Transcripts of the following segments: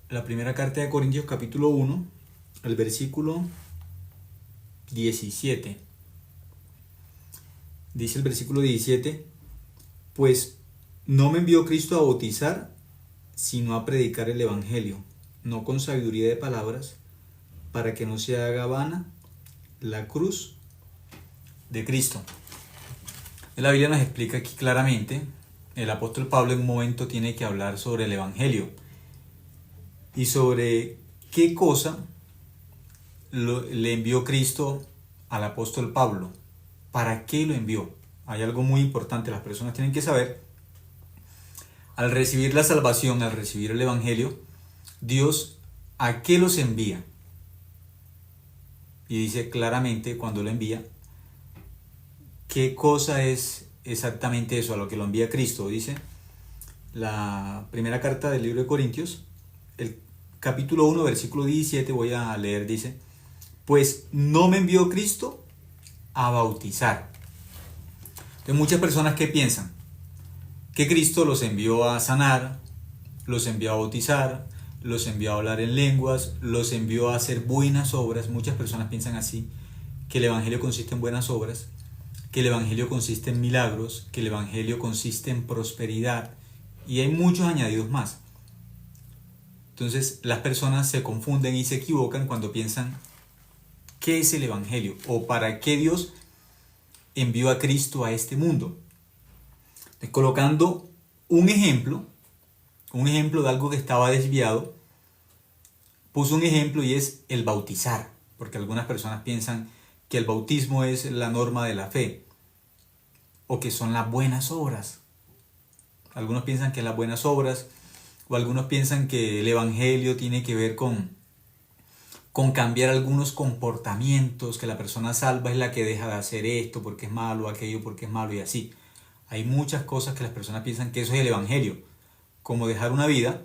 la primera carta de Corintios capítulo 1, el versículo 17. Dice el versículo 17, pues no me envió Cristo a bautizar, sino a predicar el Evangelio, no con sabiduría de palabras, para que no se haga vana la cruz de Cristo. La Biblia nos explica aquí claramente, el apóstol Pablo en un momento tiene que hablar sobre el Evangelio y sobre qué cosa le envió Cristo al apóstol Pablo. ¿Para qué lo envió? Hay algo muy importante, las personas tienen que saber. Al recibir la salvación, al recibir el Evangelio, Dios, ¿a qué los envía? Y dice claramente cuando lo envía, ¿qué cosa es exactamente eso a lo que lo envía Cristo? Dice la primera carta del libro de Corintios, el capítulo 1, versículo 17, voy a leer, dice, pues no me envió Cristo a bautizar. Entonces muchas personas que piensan que Cristo los envió a sanar, los envió a bautizar, los envió a hablar en lenguas, los envió a hacer buenas obras. Muchas personas piensan así, que el Evangelio consiste en buenas obras, que el Evangelio consiste en milagros, que el Evangelio consiste en prosperidad, y hay muchos añadidos más. Entonces las personas se confunden y se equivocan cuando piensan ¿qué es el Evangelio? ¿O para qué Dios envió a Cristo a este mundo? Entonces, colocando un ejemplo de algo que estaba desviado, puso un ejemplo y es el bautizar, porque algunas personas piensan que el bautismo es la norma de la fe, o que son las buenas obras. Algunos piensan que las buenas obras, o algunos piensan que el Evangelio tiene que ver con cambiar algunos comportamientos, que la persona salva es la que deja de hacer esto porque es malo, aquello porque es malo y así. Hay muchas cosas que las personas piensan que eso es el Evangelio, como dejar una vida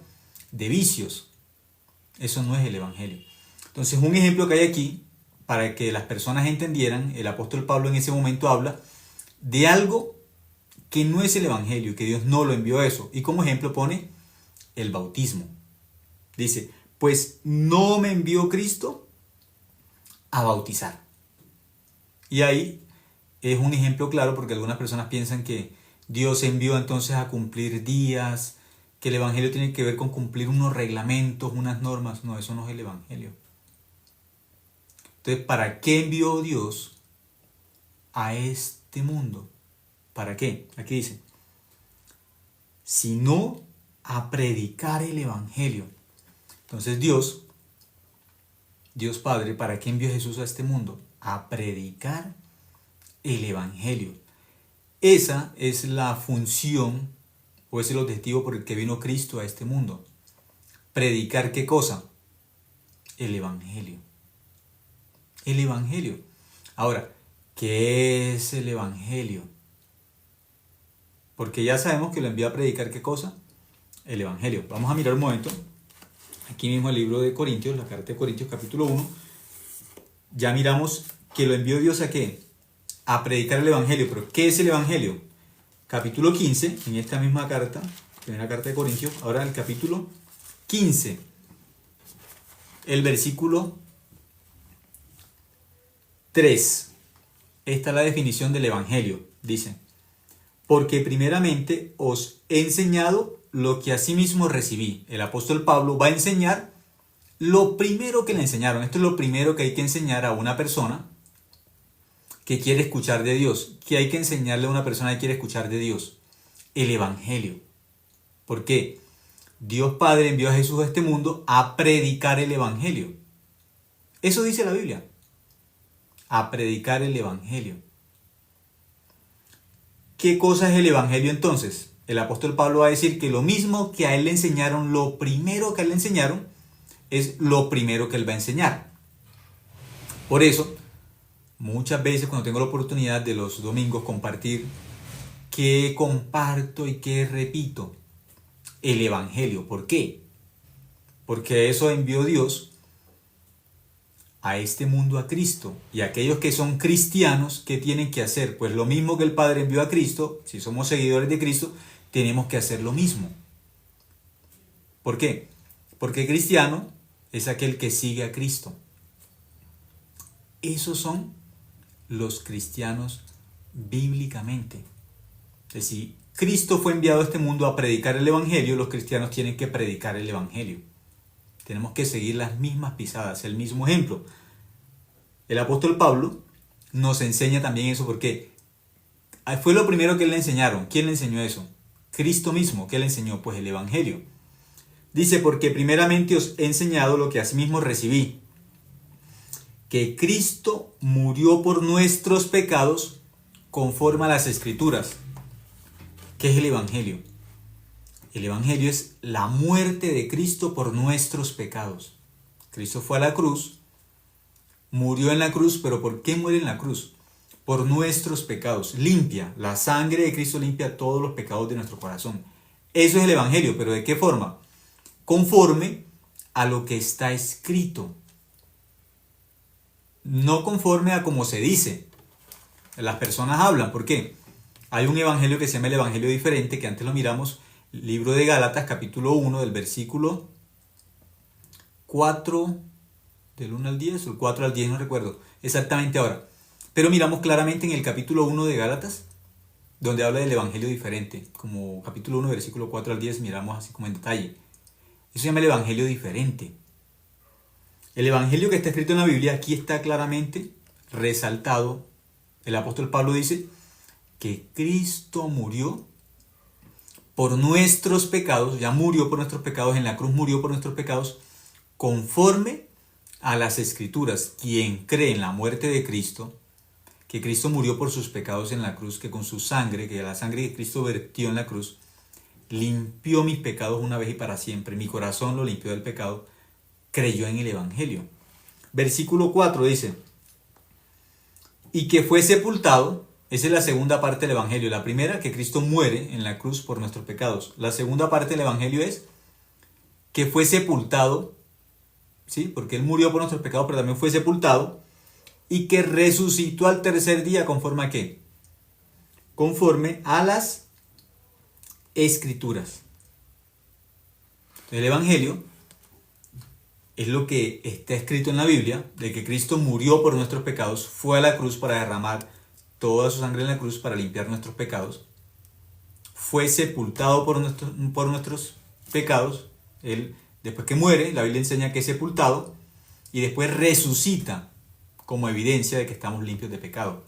de vicios. Eso no es el Evangelio. Entonces, un ejemplo que hay aquí, para que las personas entendieran, el apóstol Pablo en ese momento habla de algo que no es el Evangelio, que Dios no lo envió a eso. Y como ejemplo pone el bautismo. Dice, pues no me envió Cristo a bautizar. Y ahí es un ejemplo claro porque algunas personas piensan que Dios envió entonces a cumplir días, que el Evangelio tiene que ver con cumplir unos reglamentos, unas normas. No, eso no es el Evangelio. Entonces, ¿para qué envió Dios a este mundo? ¿Para qué? Aquí dice, sino a predicar el Evangelio. Entonces Dios Padre, ¿para qué envió a Jesús a este mundo? A predicar el Evangelio. Esa es la función o es el objetivo por el que vino Cristo a este mundo. ¿Predicar qué cosa? El Evangelio. El Evangelio. Ahora, ¿qué es el Evangelio? Porque ya sabemos que lo envió a predicar qué cosa? El Evangelio. Vamos a mirar un momento. Aquí mismo el libro de Corintios, la carta de Corintios capítulo 1. Ya miramos que lo envió Dios a qué? A predicar el Evangelio. Pero ¿qué es el Evangelio? Capítulo 15, en esta misma carta, primera carta de Corintios, ahora el capítulo 15, el versículo 3. Esta es la definición del Evangelio. Dice, porque primeramente os he enseñado lo que asimismo recibí. El apóstol Pablo va a enseñar lo primero que le enseñaron. Esto es lo primero que hay que enseñar a una persona que quiere escuchar de Dios. ¿Qué hay que enseñarle a una persona que quiere escuchar de Dios? El Evangelio. ¿Por qué? Dios Padre envió a Jesús a este mundo a predicar el Evangelio. Eso dice la Biblia. A predicar el Evangelio. ¿Qué cosa es el Evangelio entonces? El apóstol Pablo va a decir que lo mismo que a él le enseñaron, lo primero que a él le enseñaron, es lo primero que él va a enseñar. Por eso, muchas veces cuando tengo la oportunidad de los domingos compartir, ¿qué comparto y qué repito? El Evangelio. ¿Por qué? Porque eso envió Dios a este mundo a Cristo. Y aquellos que son cristianos, ¿qué tienen que hacer? Pues lo mismo que el Padre envió a Cristo, si somos seguidores de Cristo, tenemos que hacer lo mismo. ¿Por qué? Porque cristiano es aquel que sigue a Cristo. Esos son los cristianos bíblicamente. Es decir, Cristo fue enviado a este mundo a predicar el Evangelio, los cristianos tienen que predicar el Evangelio. Tenemos que seguir las mismas pisadas, el mismo ejemplo. El apóstol Pablo nos enseña también eso porque fue lo primero que le enseñaron. ¿Quién le enseñó eso? Cristo mismo. ¿Qué le enseñó? Pues el Evangelio. Dice, porque primeramente os he enseñado lo que asimismo recibí, que Cristo murió por nuestros pecados conforme a las Escrituras. ¿Qué es el Evangelio? El Evangelio es la muerte de Cristo por nuestros pecados. Cristo fue a la cruz, murió en la cruz, pero ¿por qué muere en la cruz? Por nuestros pecados. Limpia, la sangre de Cristo limpia todos los pecados de nuestro corazón. Eso es el Evangelio, pero ¿de qué forma? Conforme a lo que está escrito. No conforme a como se dice. Las personas hablan, ¿por qué? Hay un evangelio que se llama el Evangelio Diferente, que antes lo miramos, libro de Gálatas, capítulo 1, del versículo 4, del 1 al 10, o el 4 al 10, no recuerdo exactamente ahora. Pero miramos claramente en el capítulo 1 de Gálatas, donde habla del Evangelio Diferente. Como capítulo 1, versículo 4 al 10, miramos así como en detalle. Eso se llama el Evangelio Diferente. El Evangelio que está escrito en la Biblia, aquí está claramente resaltado. El apóstol Pablo dice que Cristo murió por nuestros pecados, ya murió por nuestros pecados, en la cruz murió por nuestros pecados, conforme a las Escrituras. Quien cree en la muerte de Cristo, que Cristo murió por sus pecados en la cruz, que con su sangre, que la sangre que Cristo vertió en la cruz, limpió mis pecados una vez y para siempre. Mi corazón lo limpió del pecado, creyó en el Evangelio. Versículo 4 dice, y que fue sepultado. Esa es la segunda parte del Evangelio. La primera, que Cristo muere en la cruz por nuestros pecados. La segunda parte del Evangelio es que fue sepultado, ¿sí? Porque Él murió por nuestros pecados, pero también fue sepultado, y que resucitó al tercer día, ¿conforme a qué? Conforme a las Escrituras. El Evangelio es lo que está escrito en la Biblia, de que Cristo murió por nuestros pecados, fue a la cruz para derramar toda su sangre en la cruz para limpiar nuestros pecados, fue sepultado por nuestros pecados. Él, después que muere, la Biblia enseña que es sepultado, y después resucita como evidencia de que estamos limpios de pecado.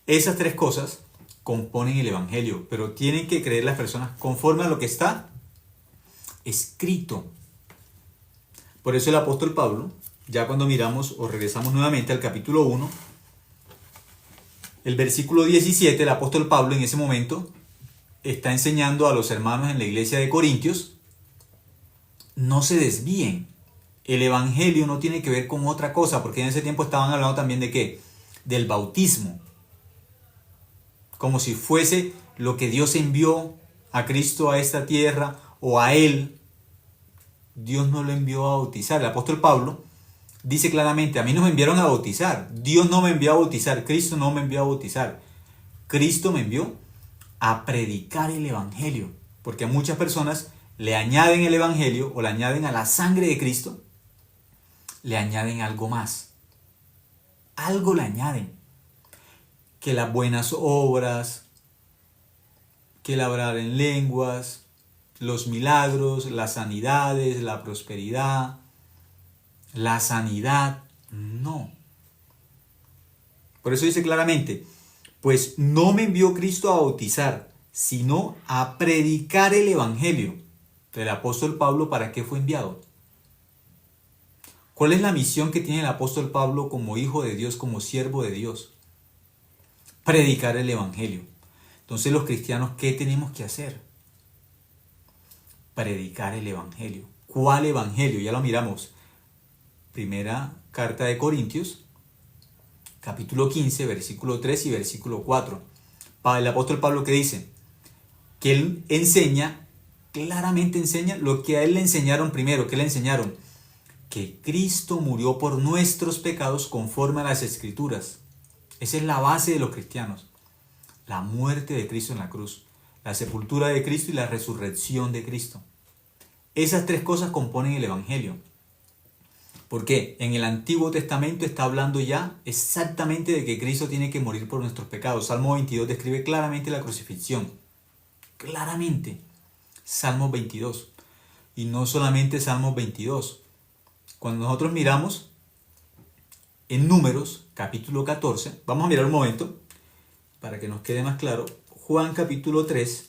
Esas tres cosas componen el Evangelio, pero tienen que creer las personas conforme a lo que está escrito. Por eso el apóstol Pablo, ya cuando miramos o regresamos nuevamente al capítulo 1, el versículo 17, el apóstol Pablo en ese momento está enseñando a los hermanos en la iglesia de Corintios, no se desvíen. El Evangelio no tiene que ver con otra cosa, porque en ese tiempo estaban hablando también de ¿qué? Del bautismo. Como si fuese lo que Dios envió a Cristo a esta tierra o a Él. Dios no lo envió a bautizar. El apóstol Pablo dice claramente, a mí no me enviaron a bautizar. Dios no me envió a bautizar. Cristo no me envió a bautizar. Cristo me envió a predicar el Evangelio. Porque a muchas personas le añaden el Evangelio o le añaden a la sangre de Cristo, le añaden algo más. Algo le añaden. Que las buenas obras, que el hablar en lenguas, los milagros, las sanidades, la prosperidad, la sanidad. No. Por eso dice claramente, pues no me envió Cristo a bautizar, sino a predicar el Evangelio. El apóstol Pablo, ¿para qué fue enviado? ¿Cuál es la misión que tiene el apóstol Pablo como hijo de Dios, como siervo de Dios? Predicar el Evangelio. Entonces los cristianos, ¿qué tenemos que hacer? Predicar el Evangelio. ¿Cuál Evangelio? Ya lo miramos. Primera carta de Corintios, capítulo 15, versículo 3 y versículo 4. El apóstol Pablo, ¿qué dice? Que él enseña, claramente enseña lo que a él le enseñaron primero. ¿Qué le enseñaron? Que Cristo murió por nuestros pecados conforme a las Escrituras. Esa es la base de los cristianos. La muerte de Cristo en la cruz, la sepultura de Cristo y la resurrección de Cristo. Esas tres cosas componen el Evangelio. ¿Por qué? En el Antiguo Testamento está hablando ya exactamente de que Cristo tiene que morir por nuestros pecados. Salmo 22 describe claramente la crucifixión. Claramente. Salmo 22. Y no solamente Salmo 22. Cuando nosotros miramos en Números, capítulo 14, vamos a mirar un momento para que nos quede más claro. Juan capítulo 3,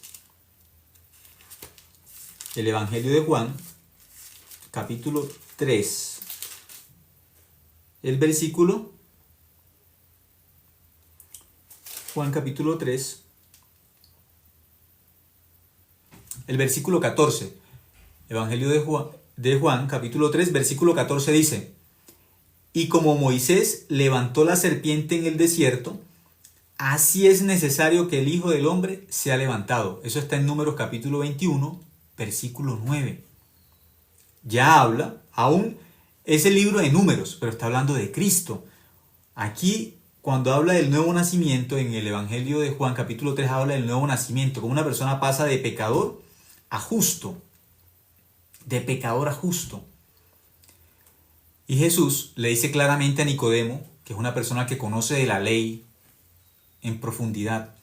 el Evangelio de Juan, capítulo 3. El versículo, Juan capítulo 3, el versículo 14. Evangelio de Juan capítulo 3, versículo 14 dice: y como Moisés levantó la serpiente en el desierto, así es necesario que el Hijo del Hombre sea levantado. Eso está en Números capítulo 21, versículo 9. Ya habla, aún es el libro de Números, pero está hablando de Cristo. Aquí, cuando habla del nuevo nacimiento, en el Evangelio de Juan capítulo 3 habla del nuevo nacimiento, como una persona pasa de pecador a justo. De pecador a justo. Y Jesús le dice claramente a Nicodemo, que es una persona que conoce de la ley en profundidad,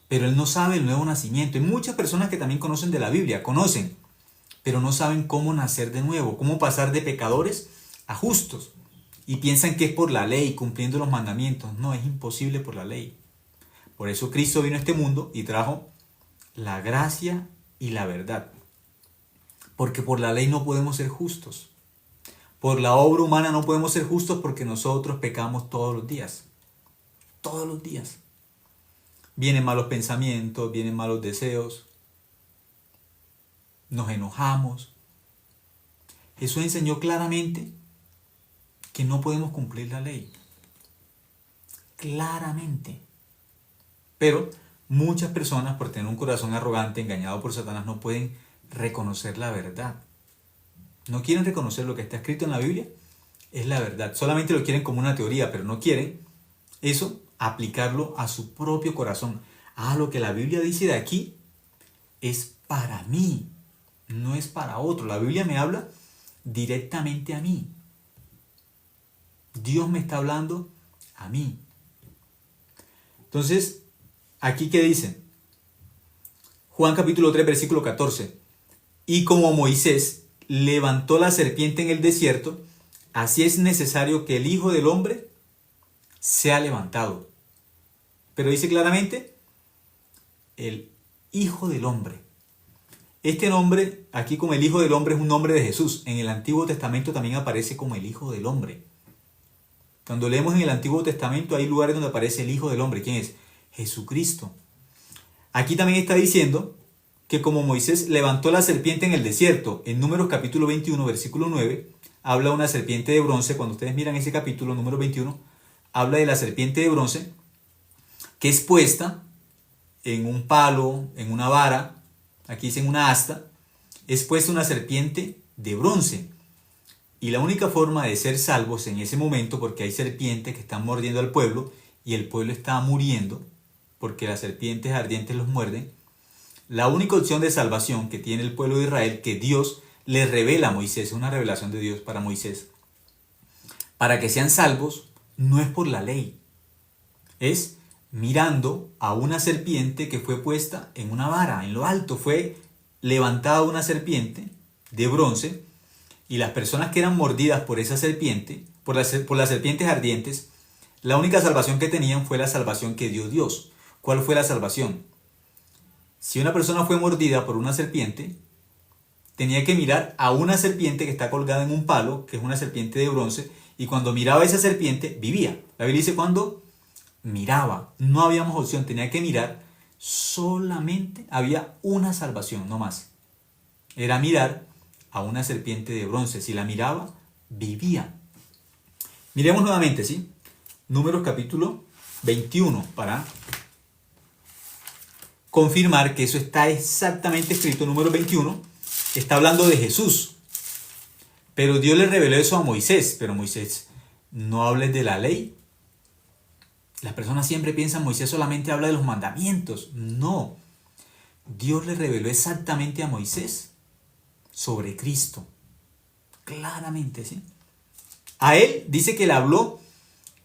pero él no sabe el nuevo nacimiento. Hay muchas personas que también conocen de la Biblia, conocen, pero no saben cómo nacer de nuevo, cómo pasar de pecadores a justos. Y piensan que es por la ley, cumpliendo los mandamientos. No, es imposible por la ley. Por eso Cristo vino a este mundo y trajo la gracia y la verdad. Porque por la ley no podemos ser justos. Por la obra humana no podemos ser justos porque nosotros pecamos todos los días. Todos los días. Vienen malos pensamientos, vienen malos deseos. Nos enojamos. Jesús enseñó claramente que no podemos cumplir la ley. Claramente. Pero muchas personas, por tener un corazón arrogante, engañado por Satanás, no pueden reconocer la verdad. No quieren reconocer lo que está escrito en la Biblia, es la verdad. Solamente lo quieren como una teoría, pero no quieren eso aplicarlo a su propio corazón. Lo que la Biblia dice de aquí es para mí, no es para otro. La Biblia me habla directamente a mí. Dios me está hablando a mí. Entonces, ¿aquí qué dice? Juan capítulo 3, versículo 14. Y como Moisés levantó la serpiente en el desierto, así es necesario que el Hijo del Hombre sea levantado. Pero dice claramente, el Hijo del Hombre. Este nombre, aquí como el Hijo del Hombre, es un nombre de Jesús. En el Antiguo Testamento también aparece como el Hijo del Hombre. Cuando leemos en el Antiguo Testamento hay lugares donde aparece el Hijo del Hombre. ¿Quién es? Jesucristo. Aquí también está diciendo que como Moisés levantó la serpiente en el desierto, en Números capítulo 21, versículo 9, habla de una serpiente de bronce. Cuando ustedes miran ese capítulo, número 21, habla de la serpiente de bronce que es puesta en un palo, en una vara, aquí dice en una asta, es puesta una serpiente de bronce. Y la única forma de ser salvos en ese momento, porque hay serpientes que están mordiendo al pueblo y el pueblo está muriendo, porque las serpientes ardientes los muerden, la única opción de salvación que tiene el pueblo de Israel, que Dios le revela a Moisés, una revelación de Dios para Moisés, para que sean salvos, no es por la ley, es mirando a una serpiente que fue puesta en una vara, en lo alto, fue levantada una serpiente de bronce, y las personas que eran mordidas por esa serpiente, por las serpientes ardientes, la única salvación que tenían fue la salvación que dio Dios. ¿Cuál fue la salvación? Si una persona fue mordida por una serpiente, tenía que mirar a una serpiente que está colgada en un palo, que es una serpiente de bronce, y cuando miraba a esa serpiente, vivía. La Biblia dice cuando miraba, no habíamos opción, tenía que mirar, solamente había una salvación, no más. Era mirar a una serpiente de bronce. Si la miraba, vivía. Miremos nuevamente, ¿sí? Números capítulo 21, para confirmar que eso está exactamente escrito. Número 21 está hablando de Jesús, pero Dios le reveló eso a Moisés. Pero Moisés, no hables de la ley. Las personas siempre piensan Moisés solamente habla de los mandamientos. No, Dios le reveló exactamente a Moisés sobre Cristo. Claramente, ¿sí? A él dice que le habló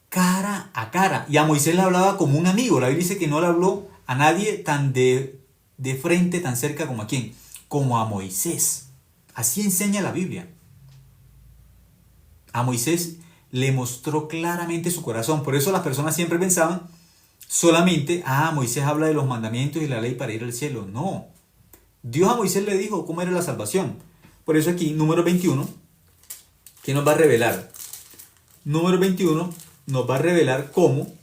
cara a cara. Y a Moisés le hablaba como un amigo. La Biblia dice que no le habló a nadie tan de frente, tan cerca como a quién. Como a Moisés. Así enseña la Biblia. A Moisés le mostró claramente su corazón. Por eso las personas siempre pensaban solamente, Moisés habla de los mandamientos y la ley para ir al cielo. No. Dios a Moisés le dijo cómo era la salvación. Por eso aquí, número 21, ¿qué nos va a revelar? Número 21 nos va a revelar cómo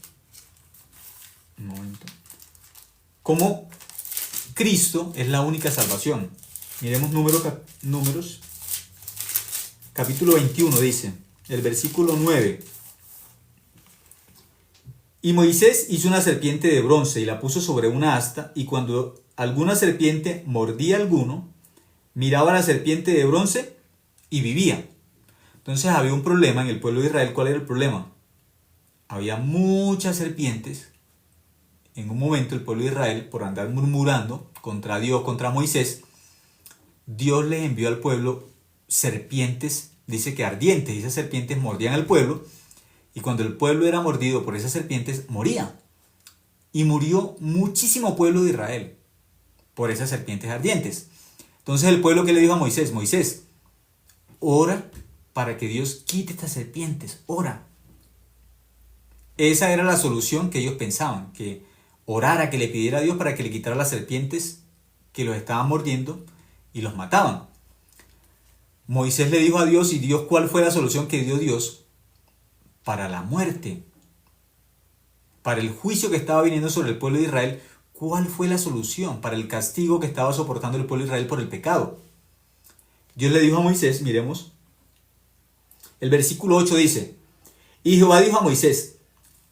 Cristo es la única salvación. Miremos números. Capítulo 21 dice, el versículo 9. Y Moisés hizo una serpiente de bronce y la puso sobre una asta, y cuando alguna serpiente mordía a alguno, miraba a la serpiente de bronce y vivía. Entonces había un problema en el pueblo de Israel. ¿Cuál era el problema? Había muchas serpientes. En un momento el pueblo de Israel, por andar murmurando contra Dios, contra Moisés, Dios le envió al pueblo serpientes, dice que ardientes, y esas serpientes mordían al pueblo, y cuando el pueblo era mordido por esas serpientes, moría. Y murió muchísimo pueblo de Israel por esas serpientes ardientes. Entonces el pueblo que le dijo a Moisés, Moisés, ora para que Dios quite estas serpientes, ora. Esa era la solución que ellos pensaban, que orara, que le pidiera a Dios para que le quitara las serpientes que los estaban mordiendo y los mataban. Moisés le dijo a Dios, y Dios, ¿cuál fue la solución que dio Dios? Para la muerte, para el juicio que estaba viniendo sobre el pueblo de Israel. ¿Cuál fue la solución? Para el castigo que estaba soportando el pueblo de Israel por el pecado. Dios le dijo a Moisés, miremos, el versículo 8 dice, y Jehová dijo a Moisés,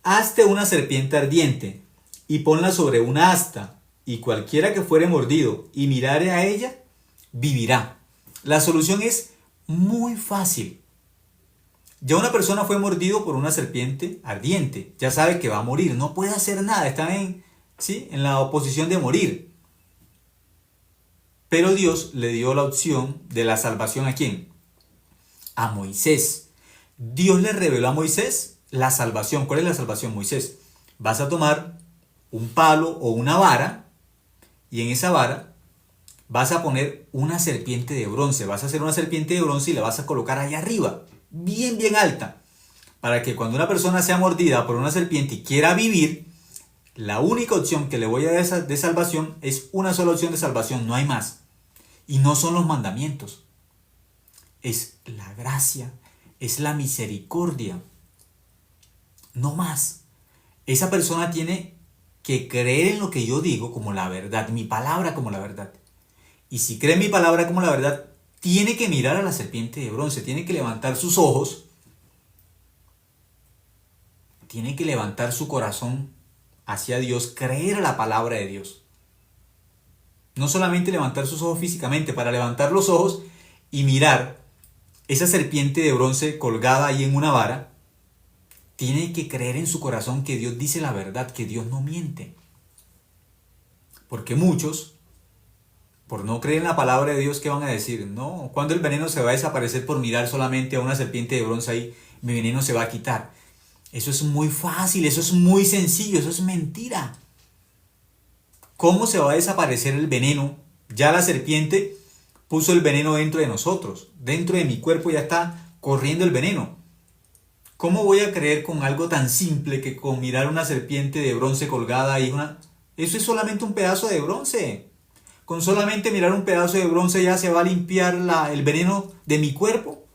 hazte una serpiente ardiente y ponla sobre una asta, y cualquiera que fuere mordido y mirare a ella, vivirá. La solución es muy fácil. Ya una persona fue mordido por una serpiente ardiente, ya sabe que va a morir, no puede hacer nada, está en la oposición de morir. Pero Dios le dio la opción de la salvación ¿a quién? A Moisés. Dios le reveló a Moisés la salvación. ¿Cuál es la salvación, Moisés? Vas a tomar un palo o una vara, y en esa vara vas a poner una serpiente de bronce. Vas a hacer una serpiente de bronce y la vas a colocar allá arriba, bien, bien alta, para que cuando una persona sea mordida por una serpiente y quiera vivir, la única opción que le voy a dar de salvación es una sola opción de salvación, no hay más. Y no son los mandamientos. Es la gracia, es la misericordia. No más. Esa persona tiene que creer en lo que yo digo como la verdad, mi palabra como la verdad. Y si cree mi palabra como la verdad, tiene que mirar a la serpiente de bronce, tiene que levantar sus ojos, tiene que levantar su corazón hacia Dios, creer a la palabra de Dios. No solamente levantar sus ojos físicamente, para levantar los ojos y mirar esa serpiente de bronce colgada ahí en una vara, tiene que creer en su corazón que Dios dice la verdad, que Dios no miente. Porque muchos, por no creer en la palabra de Dios, ¿qué van a decir? No, cuando el veneno se va a desaparecer por mirar solamente a una serpiente de bronce ahí, mi veneno se va a quitar. Eso es muy fácil, eso es muy sencillo, eso es mentira. ¿Cómo se va a desaparecer el veneno? Ya la serpiente puso el veneno dentro de nosotros, dentro de mi cuerpo ya está corriendo el veneno. ¿Cómo voy a creer con algo tan simple que con mirar una serpiente de bronce colgada ahí? Eso es solamente un pedazo de bronce. Con solamente mirar un pedazo de bronce ya se va a limpiar el veneno de mi cuerpo.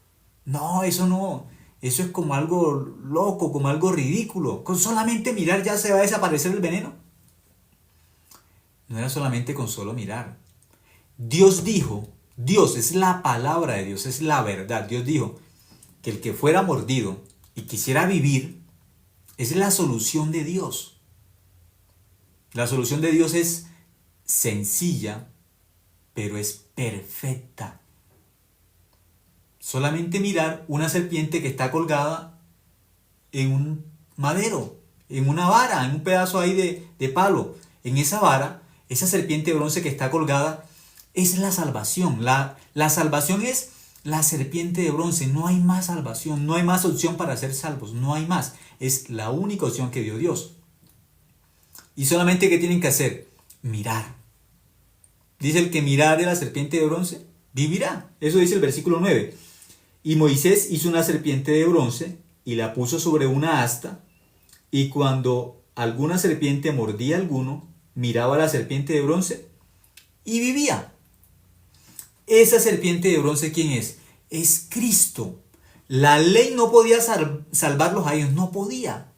No, eso no. Eso es como algo loco, como algo ridículo. Con solamente mirar ya se va a desaparecer el veneno. No era solamente con solo mirar. Dios dijo, Dios es la palabra de Dios, es la verdad. Dios dijo que el que fuera mordido y quisiera vivir, es la solución de Dios. La solución de Dios es sencilla, pero es perfecta. Solamente mirar una serpiente que está colgada en un madero, en una vara, en un pedazo ahí de palo. En esa vara, esa serpiente de bronce que está colgada, es la salvación. La salvación es la serpiente de bronce. No hay más salvación, no hay más opción para ser salvos, no hay más. Es la única opción que dio Dios. Y solamente ¿qué tienen que hacer? Mirar. Dice el que mirare la serpiente de bronce, vivirá. Eso dice el versículo 9. Y Moisés hizo una serpiente de bronce y la puso sobre una asta, y cuando alguna serpiente mordía a alguno, miraba a la serpiente de bronce y vivía. Esa serpiente de bronce, ¿quién es? Es Cristo. La ley no podía salvarlos a ellos, no podía.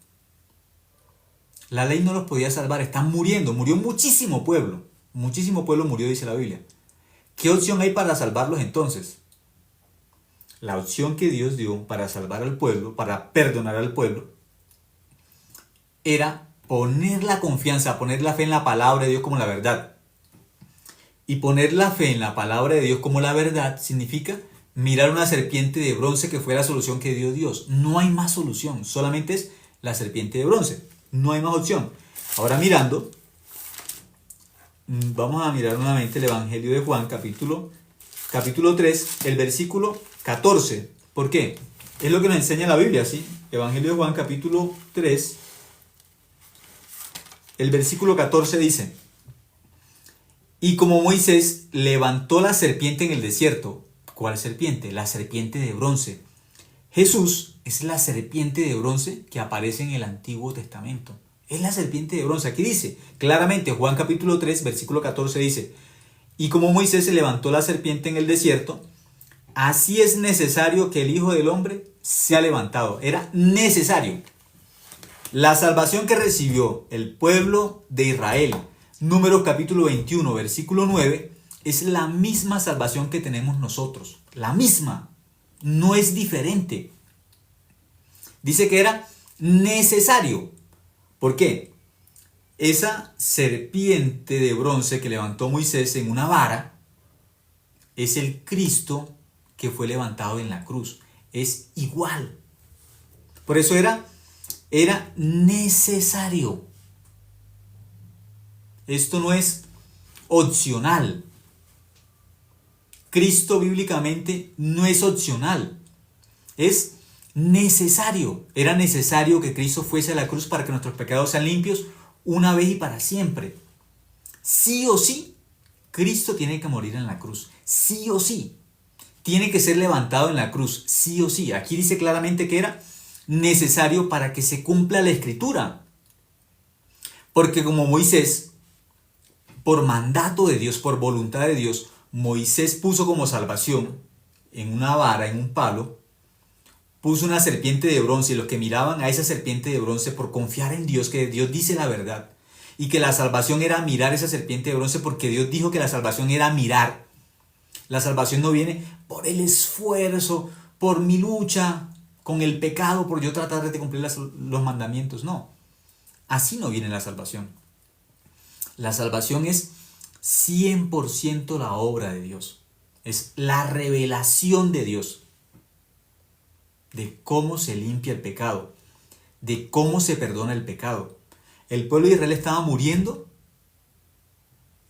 La ley no los podía salvar, están muriendo, murió muchísimo pueblo murió, dice la Biblia. ¿Qué opción hay para salvarlos entonces? La opción que Dios dio para salvar al pueblo, para perdonar al pueblo, era poner la confianza, poner la fe en la palabra de Dios como la verdad. Y poner la fe en la palabra de Dios como la verdad significa mirar una serpiente de bronce, que fue la solución que dio Dios. No hay más solución, solamente es la serpiente de bronce. No hay más opción. Ahora mirando, vamos a mirar nuevamente el Evangelio de Juan, capítulo 3, el versículo 14. ¿Por qué? Es lo que nos enseña la Biblia, ¿sí? Evangelio de Juan, capítulo 3, el versículo 14 dice: y como Moisés levantó la serpiente en el desierto. ¿Cuál serpiente? La serpiente de bronce. Jesús es la serpiente de bronce que aparece en el Antiguo Testamento. Es la serpiente de bronce. Aquí dice claramente, Juan capítulo 3, versículo 14 dice: y como Moisés se levantó la serpiente en el desierto, así es necesario que el Hijo del Hombre sea levantado. Era necesario. La salvación que recibió el pueblo de Israel, Números capítulo 21, versículo 9, es la misma salvación que tenemos nosotros. La misma. No es diferente. Dice que era necesario. ¿Por qué? Esa serpiente de bronce que levantó Moisés en una vara es el Cristo que fue levantado en la cruz. Es igual. Por eso era necesario. Esto no es opcional. Cristo bíblicamente no es opcional. Es necesario. Era necesario que Cristo fuese a la cruz para que nuestros pecados sean limpios una vez y para siempre. Sí o sí, Cristo tiene que morir en la cruz. Sí o sí. Tiene que ser levantado en la cruz. Sí o sí. Aquí dice claramente que era necesario para que se cumpla la Escritura. Porque como Moisés, por mandato de Dios, por voluntad de Dios, Moisés puso como salvación en una vara, en un palo, puso una serpiente de bronce, y los que miraban a esa serpiente de bronce por confiar en Dios, que Dios dice la verdad, y que la salvación era mirar esa serpiente de bronce, porque Dios dijo que la salvación era mirar. La salvación no viene por el esfuerzo, por mi lucha con el pecado, por yo tratar de cumplir los mandamientos. No, así no viene la salvación. La salvación es 100% la obra de Dios. Es la revelación de Dios. De cómo se limpia el pecado. De cómo se perdona el pecado. El pueblo de Israel estaba muriendo.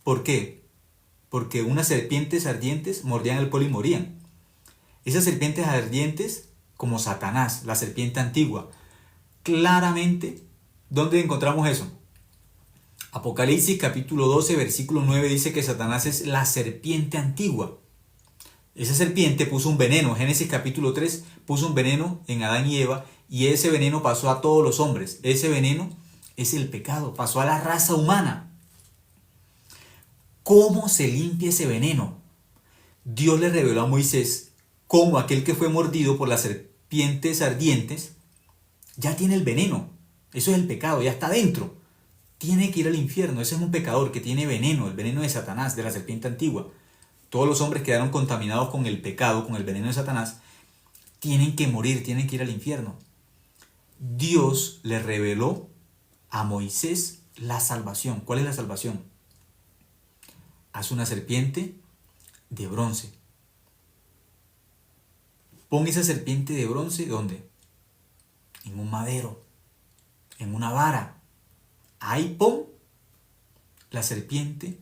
¿Por qué? Porque unas serpientes ardientes mordían al pueblo y morían. Esas serpientes ardientes, como Satanás, la serpiente antigua. Claramente, ¿dónde encontramos eso? Apocalipsis capítulo 12, versículo 9 dice que Satanás es la serpiente antigua. Esa serpiente puso un veneno. Génesis capítulo 3 puso un veneno en Adán y Eva, y ese veneno pasó a todos los hombres. Ese veneno es el pecado, pasó a la raza humana. ¿Cómo se limpia ese veneno? Dios le reveló a Moisés cómo aquel que fue mordido por las serpientes ardientes ya tiene el veneno. Eso es el pecado, ya está dentro. Tiene que ir al infierno. Ese es un pecador que tiene veneno, el veneno de Satanás, de la serpiente antigua. Todos los hombres quedaron contaminados con el pecado, con el veneno de Satanás. Tienen que morir, tienen que ir al infierno. Dios le reveló a Moisés la salvación. ¿Cuál es la salvación? Haz una serpiente de bronce. Pon esa serpiente de bronce, ¿dónde? En un madero, en una vara. Ahí pon la serpiente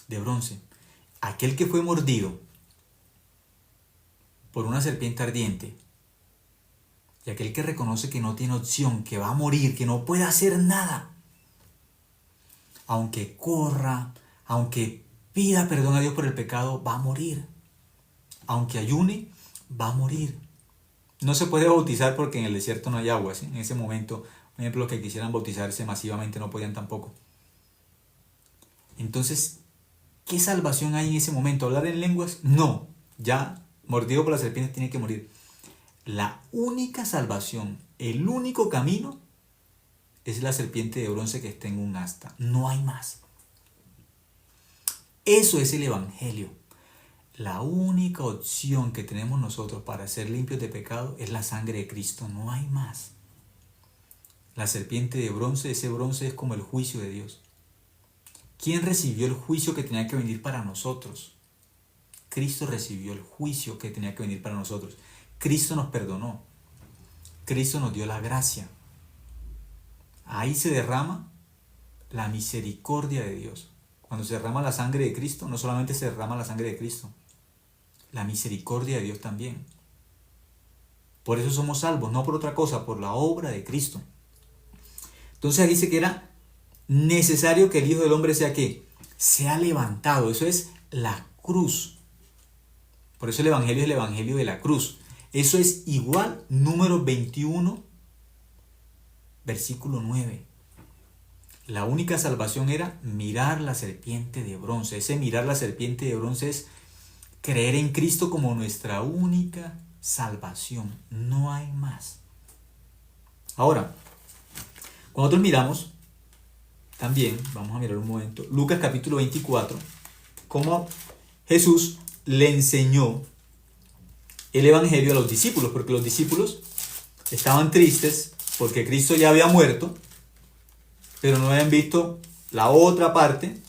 de bronce. aquel que fue mordido por una serpiente ardiente y aquel que reconoce que no tiene opción, que va a morir, que no puede hacer nada, aunque corra, aunque pida perdón a Dios por el pecado, va a morir. Aunque ayune, va a morir. No se puede bautizar porque en el desierto no hay agua, ¿sí? En ese momento, por ejemplo, los que quisieran bautizarse masivamente no podían tampoco. Entonces, ¿qué salvación hay en ese momento? ¿Hablar en lenguas? No. Ya mordido por la serpiente tiene que morir. La única salvación, el único camino, es la serpiente de bronce que está en un asta. No hay más. Eso es el Evangelio. La única opción que tenemos nosotros para ser limpios de pecado es la sangre de Cristo. No hay más. La serpiente de bronce, ese bronce es como el juicio de Dios. ¿Quién recibió el juicio que tenía que venir para nosotros? Cristo recibió el juicio que tenía que venir para nosotros. Cristo nos perdonó. Cristo nos dio la gracia. Ahí se derrama la misericordia de Dios. Cuando se derrama la sangre de Cristo, no solamente se derrama la sangre de Cristo, la misericordia de Dios también. Por eso somos salvos, no por otra cosa, por la obra de Cristo. Entonces ahí dice que era necesario que el Hijo del Hombre sea ¿qué? Sea levantado. Eso es la cruz. Por eso el Evangelio es el Evangelio de la cruz. Eso es igual, número 21, versículo 9. La única salvación era mirar la serpiente de bronce. Ese mirar la serpiente de bronce es creer en Cristo como nuestra única salvación. No hay más. Ahora, cuando nosotros miramos, también, vamos a mirar un momento, Lucas capítulo 24, cómo Jesús le enseñó el Evangelio a los discípulos, porque los discípulos estaban tristes porque Cristo ya había muerto, pero no habían visto la otra parte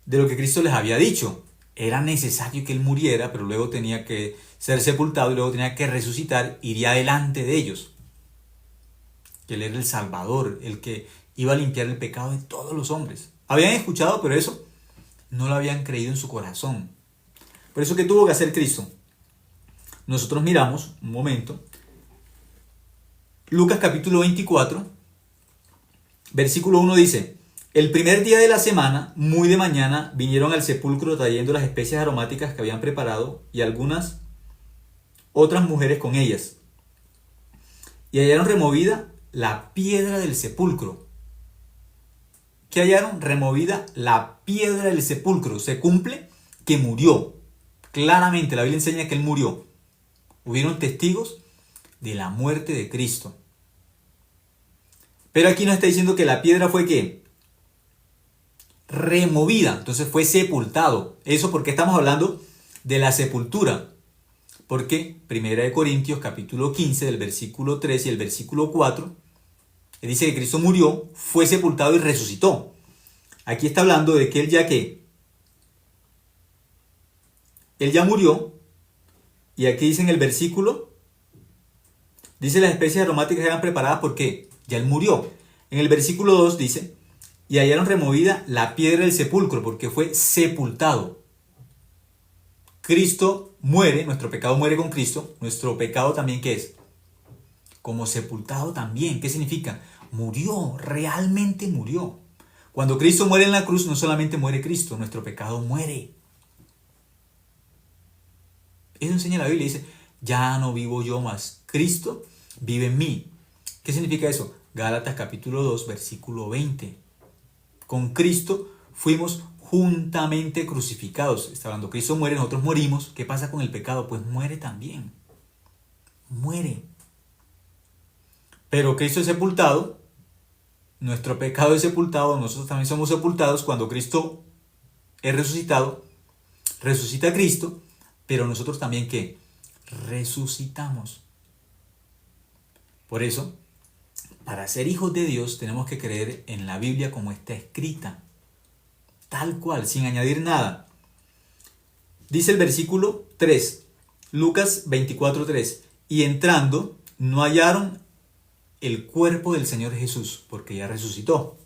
de lo que Cristo les había dicho. Era necesario que Él muriera, pero luego tenía que ser sepultado y luego tenía que resucitar, iría delante de ellos. Que Él era el Salvador, el que iba a limpiar el pecado de todos los hombres. Habían escuchado, pero eso no lo habían creído en su corazón. Por eso, ¿qué tuvo que hacer Cristo? Nosotros miramos, un momento, Lucas capítulo 24, versículo 1 dice: el primer día de la semana, muy de mañana, vinieron al sepulcro trayendo las especias aromáticas que habían preparado y algunas otras mujeres con ellas. Y hallaron removida la piedra del sepulcro. ¿Qué hallaron? Removida la piedra del sepulcro. Se cumple que murió. Claramente la Biblia enseña que Él murió. Hubieron testigos de la muerte de Cristo. Pero aquí nos está diciendo que la piedra fue ¿qué? Removida. Entonces fue sepultado. Eso porque estamos hablando de la sepultura. Porque 1 Corintios capítulo 15 del versículo 3 y el versículo 4 dice que Cristo murió, fue sepultado y resucitó. Aquí está hablando de que Él ya ¿qué? Él ya murió. Y aquí dice en el versículo, dice las especies aromáticas eran preparadas porque ya Él murió. En el versículo 2 dice, y hallaron removida la piedra del sepulcro porque fue sepultado. Cristo muere, nuestro pecado muere con Cristo, nuestro pecado también ¿qué es? Como sepultado también. ¿Qué significa? Murió, realmente murió. Cuando Cristo muere en la cruz, no solamente muere Cristo, nuestro pecado muere. Eso enseña la Biblia, dice, ya no vivo yo más, Cristo vive en mí. ¿Qué significa eso? Gálatas capítulo 2, versículo 20. Con Cristo fuimos juntamente crucificados. Está hablando, Cristo muere, nosotros morimos. ¿Qué pasa con el pecado? Pues muere también. Muere. Pero Cristo es sepultado, nuestro pecado es sepultado, nosotros también somos sepultados. Cuando Cristo es resucitado, resucita Cristo, pero nosotros también ¿qué? Resucitamos. Por eso, para ser hijos de Dios tenemos que creer en la Biblia como está escrita, tal cual, sin añadir nada. Dice el versículo 3, Lucas 24:3, y entrando no hallaron el cuerpo del Señor Jesús, porque ya resucitó.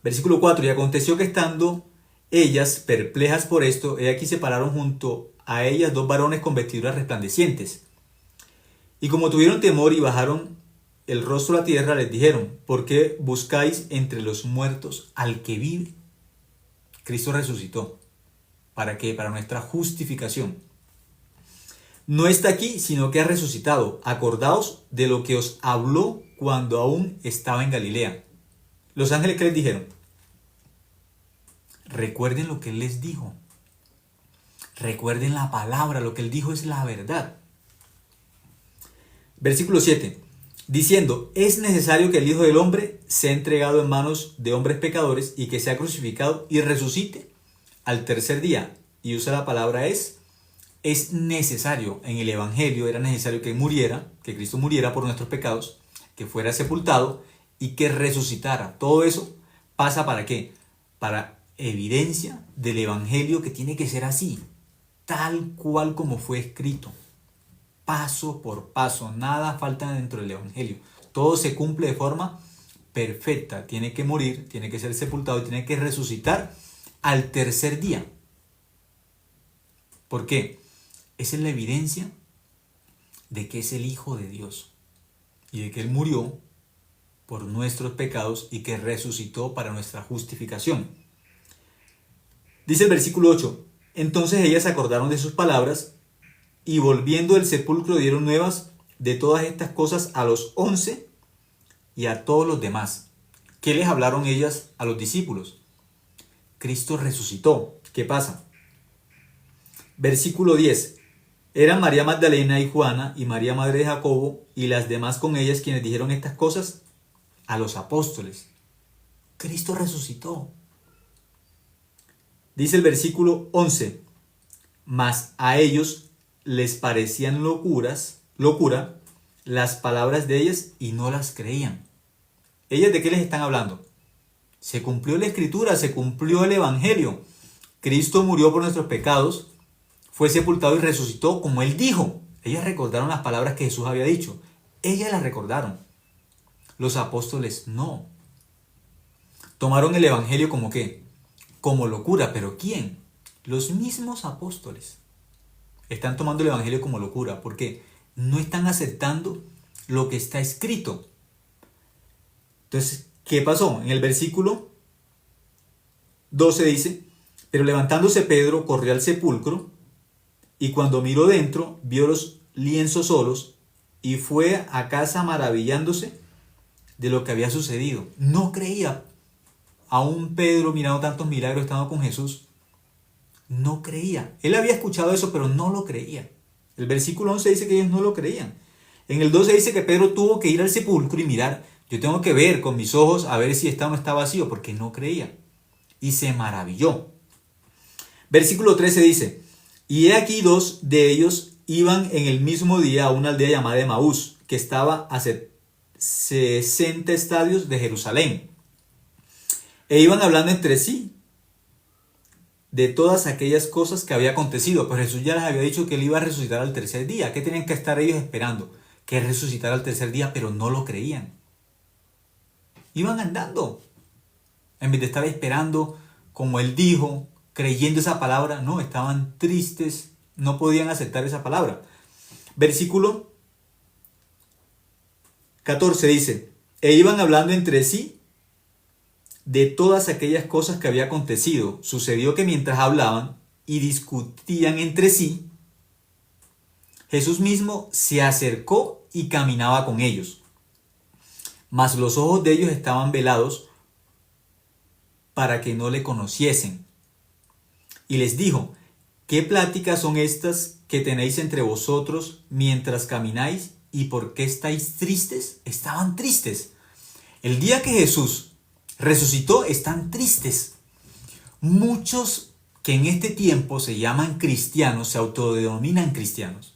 Versículo 4, y aconteció que estando ellas, perplejas por esto, he aquí se pararon junto a ellas dos varones con vestiduras resplandecientes. Y como tuvieron temor y bajaron el rostro a la tierra, les dijeron: ¿por qué buscáis entre los muertos al que vive? Cristo resucitó. ¿Para qué? Para nuestra justificación. No está aquí, sino que ha resucitado. Acordaos de lo que os habló cuando aún estaba en Galilea. Los ángeles, ¿qué les dijeron? Recuerden lo que Él les dijo. Recuerden la palabra, lo que Él dijo es la verdad. Versículo 7. Diciendo: es necesario que el Hijo del Hombre sea entregado en manos de hombres pecadores y que sea crucificado y resucite al tercer día. Y usa la palabra es necesario. En el Evangelio era necesario que muriera, que Cristo muriera por nuestros pecados, que fuera sepultado y que resucitara. Todo eso pasa ¿para qué? Para evidencia del Evangelio, que tiene que ser así, tal cual como fue escrito, paso por paso, nada falta dentro del Evangelio, todo se cumple de forma perfecta. Tiene que morir, tiene que ser sepultado y tiene que resucitar al tercer día. ¿Por qué? Esa es la evidencia de que es el Hijo de Dios y de que Él murió por nuestros pecados y que resucitó para nuestra justificación. Dice el versículo 8: entonces ellas se acordaron de sus palabras y volviendo del sepulcro dieron nuevas de todas estas cosas a los 11 y a todos los demás. ¿Qué les hablaron ellas a los discípulos? Cristo resucitó. ¿Qué pasa? Versículo 10. Eran María Magdalena y Juana y María madre de Jacobo y las demás con ellas quienes dijeron estas cosas a los apóstoles. Cristo resucitó. Dice el versículo 11. Mas a ellos les parecían locura las palabras de ellas y no las creían. ¿Ellas de qué les están hablando? Se cumplió la escritura, se cumplió el Evangelio. Cristo murió por nuestros pecados, fue sepultado y resucitó como Él dijo. Ellas recordaron las palabras que Jesús había dicho. Ellas las recordaron. Los apóstoles no. Tomaron el Evangelio como ¿qué? Como locura. ¿Pero quién? Los mismos apóstoles están tomando el Evangelio como locura. ¿Por qué? No están aceptando lo que está escrito. Entonces, ¿qué pasó? En el versículo 12 dice: pero levantándose Pedro corrió al sepulcro y cuando miró dentro vio los lienzos solos y fue a casa maravillándose de lo que había sucedido. No creía. Aún Pedro, mirando tantos milagros, estando con Jesús, no creía. Él había escuchado eso, pero no lo creía. El versículo 11 dice que ellos no lo creían. En el 12 dice que Pedro tuvo que ir al sepulcro y mirar. Yo tengo que ver con mis ojos a ver si está o no está vacío, porque no creía. Y se maravilló. Versículo 13 dice: y he aquí dos de ellos iban en el mismo día a una aldea llamada Emaús, que estaba a 60 estadios de Jerusalén. E iban hablando entre sí de todas aquellas cosas que había acontecido. Pues Jesús ya les había dicho que Él iba a resucitar al tercer día. ¿Qué tenían que estar ellos esperando? Que resucitara al tercer día, pero no lo creían. Iban andando. En vez de estar esperando, como Él dijo, creyendo esa palabra, no, estaban tristes, no podían aceptar esa palabra. Versículo 14 dice: e iban hablando entre sí de todas aquellas cosas que había acontecido. Sucedió que mientras hablaban y discutían entre sí, Jesús mismo se acercó y caminaba con ellos. Mas los ojos de ellos estaban velados para que no le conociesen. Y les dijo: ¿qué pláticas son estas que tenéis entre vosotros mientras camináis? ¿Y por qué estáis tristes? Estaban tristes. El día que Jesús resucitó, están tristes. Muchos que en este tiempo se llaman cristianos, se autodenominan cristianos.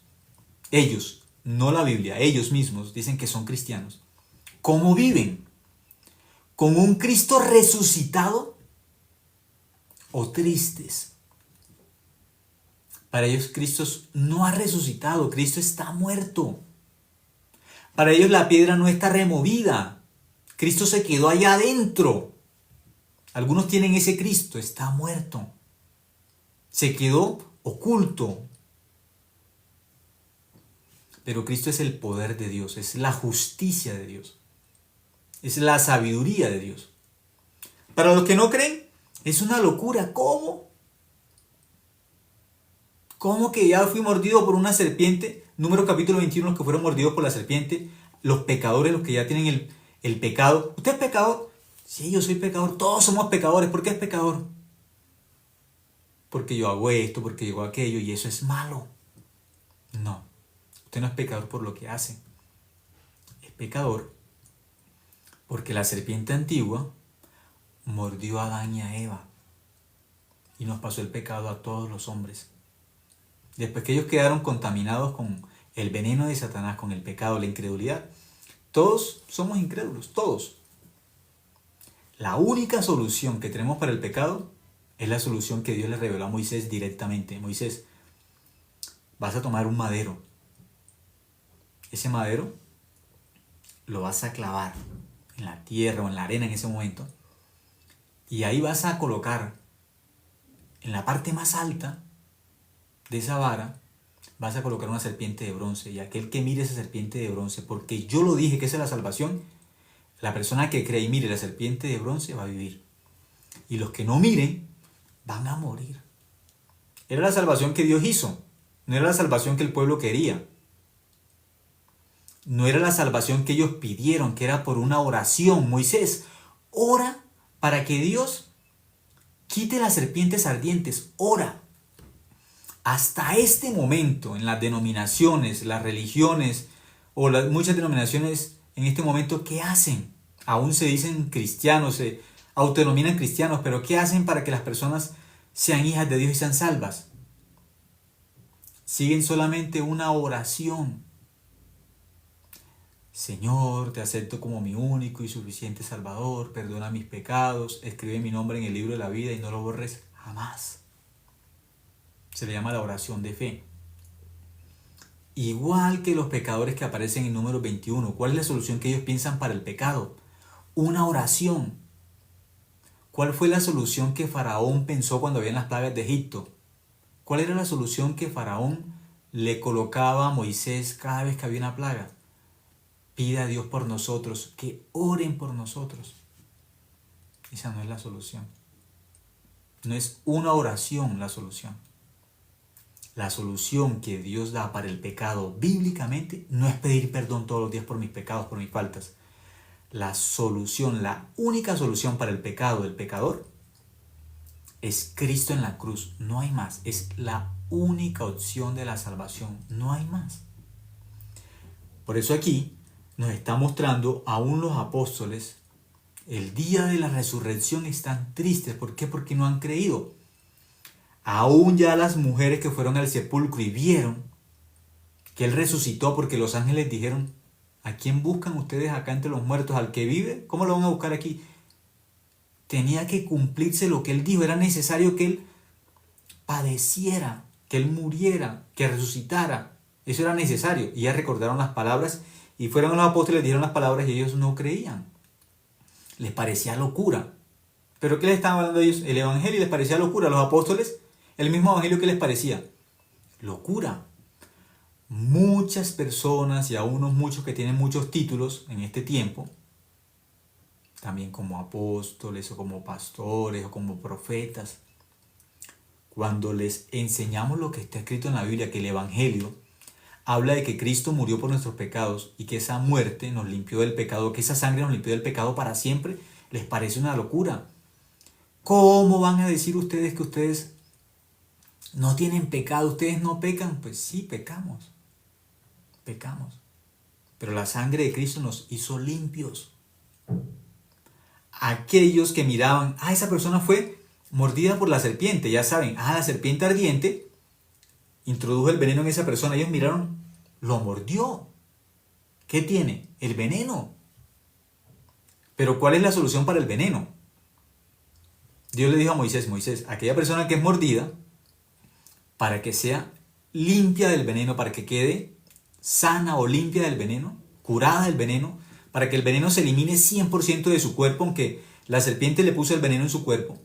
Ellos, no la Biblia, ellos mismos dicen que son cristianos. ¿Cómo viven? ¿Con un Cristo resucitado o tristes? Para ellos Cristo no ha resucitado, Cristo está muerto. Para ellos la piedra no está removida. Cristo se quedó allá adentro. Algunos tienen ese Cristo, está muerto. Se quedó oculto. Pero Cristo es el poder de Dios, es la justicia de Dios, es la sabiduría de Dios. Para los que no creen, es una locura. ¿Cómo? ¿Cómo que ya fui mordido por una serpiente? Número capítulo 21, los que fueron mordidos por la serpiente, los pecadores, los que ya tienen el pecado. ¿Usted es pecador? Sí, yo soy pecador. Todos somos pecadores. ¿Por qué es pecador? Porque yo hago esto, porque yo hago aquello, y eso es malo. No, usted no es pecador por lo que hace. Es pecador porque la serpiente antigua mordió a Adán y a Eva y nos pasó el pecado a todos los hombres. Después que ellos quedaron contaminados con el veneno de Satanás, con el pecado, la incredulidad, todos somos incrédulos, todos. La única solución que tenemos para el pecado es la solución que Dios le reveló a Moisés directamente. Moisés, vas a tomar un madero. Ese madero lo vas a clavar en la tierra o en la arena en ese momento. Y ahí vas a colocar en la parte más alta de esa vara, vas a colocar una serpiente de bronce. Y aquel que mire esa serpiente de bronce, porque yo lo dije que esa es la salvación, la persona que cree y mire la serpiente de bronce va a vivir. Y los que no miren van a morir. Era la salvación que Dios hizo. No era la salvación que el pueblo quería. No era la salvación que ellos pidieron, que era por una oración. Moisés, ora para que Dios quite las serpientes ardientes. Ora. Hasta este momento, en las denominaciones, las religiones, o muchas denominaciones en este momento, ¿qué hacen? Aún se dicen cristianos, se autodenominan cristianos, pero ¿qué hacen para que las personas sean hijas de Dios y sean salvas? Siguen solamente una oración. Señor, te acepto como mi único y suficiente Salvador, perdona mis pecados, escribe mi nombre en el libro de la vida y no lo borres jamás. Se le llama la oración de fe. Igual que los pecadores que aparecen en número 21, ¿cuál es la solución que ellos piensan para el pecado? Una oración. ¿Cuál fue la solución que Faraón pensó cuando había las plagas de Egipto? ¿Cuál era la solución que Faraón le colocaba a Moisés cada vez que había una plaga? Pida a Dios por nosotros, que oren por nosotros. Esa no es la solución. No es una oración la solución. La solución que Dios da para el pecado bíblicamente no es pedir perdón todos los días por mis pecados, por mis faltas. La solución, la única solución para el pecado del pecador es Cristo en la cruz. No hay más. Es la única opción de la salvación. No hay más. Por eso aquí nos está mostrando aún los apóstoles, el día de la resurrección están tristes. ¿Por qué? Porque no han creído. Aún ya las mujeres que fueron al sepulcro y vieron que Él resucitó, porque los ángeles dijeron, ¿a quién buscan ustedes acá entre los muertos? ¿Al que vive? ¿Cómo lo van a buscar aquí? Tenía que cumplirse lo que Él dijo. Era necesario que Él padeciera, que Él muriera, que resucitara. Eso era necesario. Y ya recordaron las palabras y fueron a los apóstoles, dijeron las palabras y ellos no creían. Les parecía locura. ¿Pero qué les estaban hablando ellos? El evangelio les parecía locura. A los apóstoles, el mismo evangelio que les parecía locura. Muchas personas y aún muchos que tienen muchos títulos en este tiempo, también como apóstoles o como pastores o como profetas, cuando les enseñamos lo que está escrito en la Biblia, que el evangelio habla de que Cristo murió por nuestros pecados y que esa muerte nos limpió del pecado, que esa sangre nos limpió del pecado para siempre, les parece una locura. ¿Cómo van a decir ustedes que ustedes no tienen pecado? ¿Ustedes no pecan? Pues sí, pecamos. Pecamos. Pero la sangre de Cristo nos hizo limpios. Aquellos que miraban, esa persona fue mordida por la serpiente, ya saben, la serpiente ardiente introdujo el veneno en esa persona. Ellos miraron, lo mordió. ¿Qué tiene? El veneno. Pero ¿cuál es la solución para el veneno? Dios le dijo a Moisés, aquella persona que es mordida, para que sea limpia del veneno, para que quede sana o limpia del veneno, curada del veneno, para que el veneno se elimine 100% de su cuerpo, aunque La serpiente le puso el veneno en su cuerpo,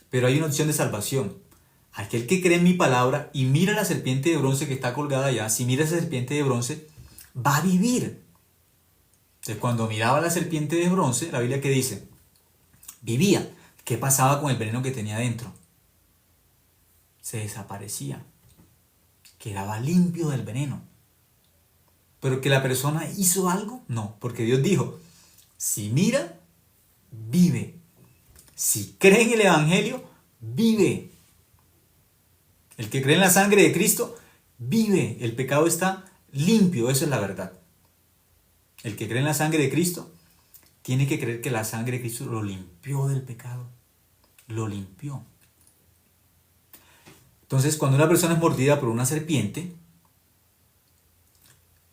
pero hay una opción de salvación. Aquel que cree en mi palabra y mira la serpiente de bronce que está colgada allá, si mira esa serpiente de bronce, va a vivir. Entonces, cuando miraba la serpiente de bronce, la Biblia ¿qué dice? Vivía. ¿Qué pasaba con el veneno que tenía dentro? Se desaparecía. Quedaba limpio del veneno. ¿Pero que la persona hizo algo? No, porque Dios dijo, si mira, vive. Si cree en el Evangelio, vive. El que cree en la sangre de Cristo, vive. El pecado está limpio, esa es la verdad. El que cree en la sangre de Cristo, tiene que creer que la sangre de Cristo lo limpió del pecado. Lo limpió. Entonces, cuando una persona es mordida por una serpiente,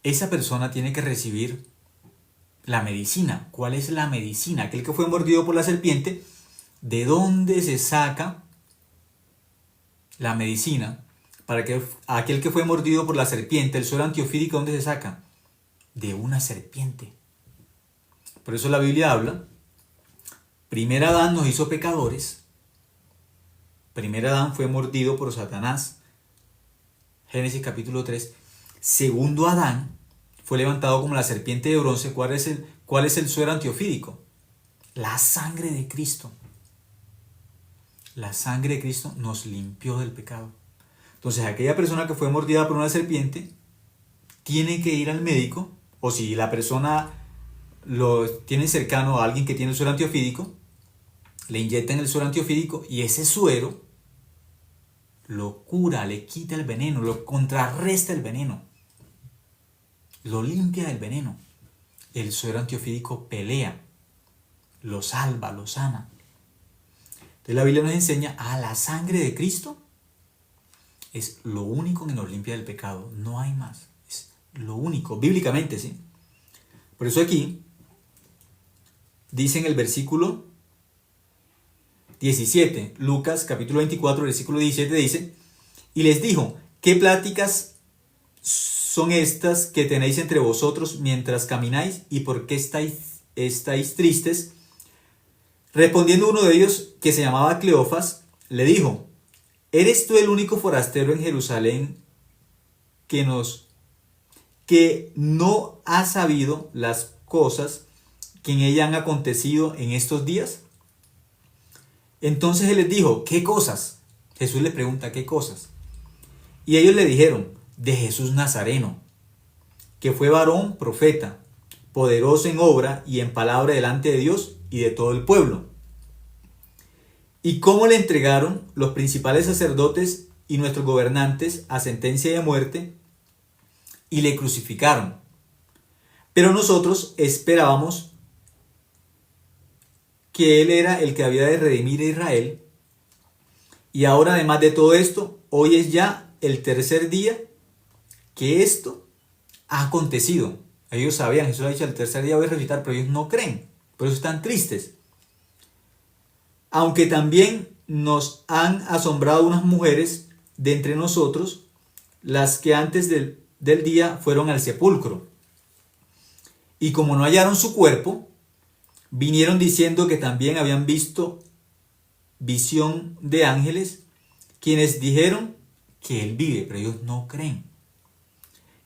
esa persona tiene que recibir la medicina. ¿Cuál es la medicina? Aquel que fue mordido por la serpiente, ¿de dónde se saca la medicina? Para que aquel que fue mordido por la serpiente, el suero antiofídico, ¿dónde se saca? De una serpiente. Por eso la Biblia habla, primer Adán nos hizo pecadores, primer Adán fue mordido por Satanás, Génesis capítulo 3, segundo Adán fue levantado como la serpiente de bronce. ¿Cuál es el suero antiofídico? La sangre de Cristo. La sangre de Cristo nos limpió del pecado. Entonces aquella persona que fue mordida por una serpiente tiene que ir al médico, o si la persona lo tiene cercano a alguien que tiene el suero antiofídico, le inyectan el suero antiofídico y ese suero lo cura, le quita el veneno, lo contrarresta el veneno, lo limpia del veneno. El suero antiofídico pelea, lo salva, lo sana. Entonces la Biblia nos enseña la sangre de Cristo es lo único que nos limpia del pecado, no hay más, es lo único, bíblicamente, ¿sí? Por eso aquí dice en el versículo 17, Lucas capítulo 24, versículo 17 dice, y les dijo, ¿qué pláticas son estas que tenéis entre vosotros mientras camináis y por qué estáis tristes? Respondiendo uno de ellos, que se llamaba Cleofas, le dijo, ¿eres tú el único forastero en Jerusalén que no ha sabido las cosas que en ella han acontecido en estos días? Entonces él les dijo, ¿qué cosas? Jesús les pregunta, ¿qué cosas? Y ellos le dijeron, de Jesús Nazareno, que fue varón profeta, poderoso en obra y en palabra delante de Dios y de todo el pueblo. Y cómo le entregaron los principales sacerdotes y nuestros gobernantes a sentencia de muerte y le crucificaron. Pero nosotros esperábamos que él era el que había de redimir a Israel. Y ahora, además de todo esto, hoy es ya el tercer día que esto ha acontecido. Ellos sabían, Jesús ha dicho, el tercer día voy a resucitar, pero ellos no creen. Por eso están tristes. Aunque también nos han asombrado unas mujeres de entre nosotros, las que antes del día fueron al sepulcro. Y como no hallaron su cuerpo, vinieron diciendo que también habían visto visión de ángeles, quienes dijeron que él vive, pero ellos no creen.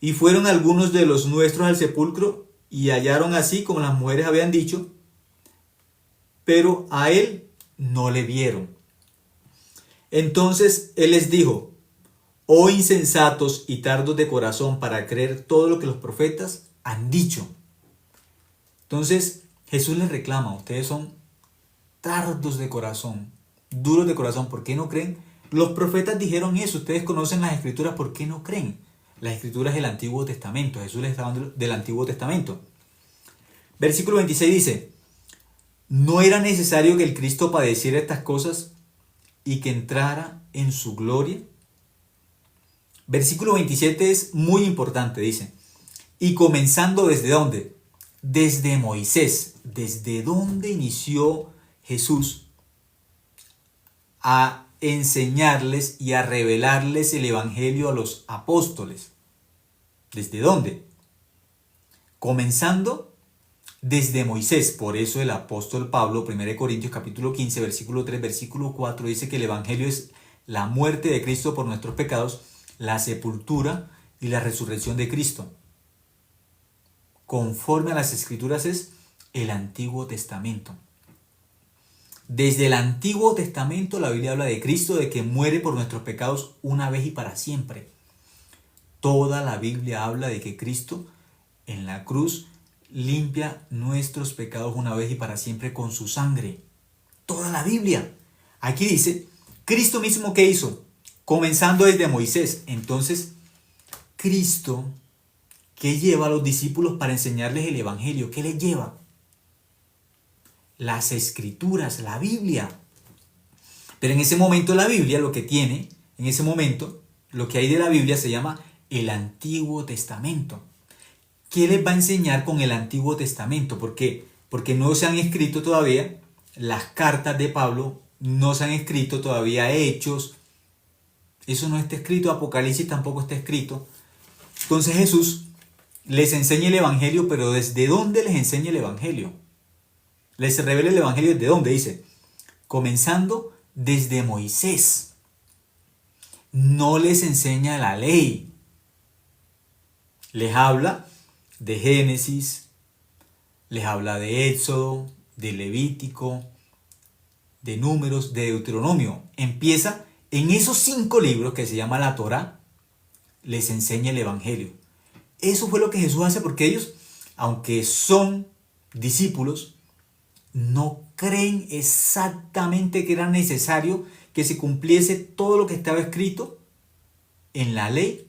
Y fueron algunos de los nuestros al sepulcro y hallaron así como las mujeres habían dicho, pero a él no le vieron. Entonces él les dijo, oh insensatos y tardos de corazón para creer todo lo que los profetas han dicho. Entonces Jesús les reclama, ustedes son tardos de corazón, duros de corazón, ¿por qué no creen? Los profetas dijeron eso, ustedes conocen las escrituras, ¿por qué no creen? Las escrituras del Antiguo Testamento, Jesús les está hablando del Antiguo Testamento. Versículo 26 dice, ¿no era necesario que el Cristo padeciera estas cosas y que entrara en su gloria? Versículo 27 es muy importante, dice, y comenzando ¿desde dónde? Desde Moisés, desde donde inició Jesús a enseñarles y a revelarles el Evangelio a los apóstoles. ¿Desde dónde? Comenzando desde Moisés. Por eso el apóstol Pablo, 1 Corintios capítulo 15, versículo 3, versículo 4, dice que el Evangelio es la muerte de Cristo por nuestros pecados, la sepultura y la resurrección de Cristo. Conforme a las Escrituras es el Antiguo Testamento. Desde el Antiguo Testamento la Biblia habla de Cristo, de que muere por nuestros pecados una vez y para siempre. Toda la Biblia habla de que Cristo en la cruz limpia nuestros pecados una vez y para siempre con su sangre. Toda la Biblia. Aquí dice, Cristo mismo, ¿qué hizo? Comenzando desde Moisés. Entonces, Cristo, ¿qué lleva a los discípulos para enseñarles el Evangelio? ¿Qué les lleva? Las Escrituras, la Biblia. Pero en ese momento la Biblia lo que tiene, en ese momento, lo que hay de la Biblia se llama el Antiguo Testamento. ¿Qué les va a enseñar con el Antiguo Testamento? ¿Por qué? Porque no se han escrito todavía las cartas de Pablo, no se han escrito todavía Hechos, eso no está escrito, Apocalipsis tampoco está escrito. Entonces Jesús les enseña el Evangelio, pero ¿desde dónde les enseña el Evangelio? Les revela el Evangelio ¿desde dónde? Dice, comenzando desde Moisés. No les enseña la ley. Les habla de Génesis, les habla de Éxodo, de Levítico, de Números, de Deuteronomio. Empieza en esos 5 libros que se llama la Torá, les enseña el Evangelio. Eso fue lo que Jesús hace porque ellos, aunque son discípulos, no creen exactamente que era necesario que se cumpliese todo lo que estaba escrito en la ley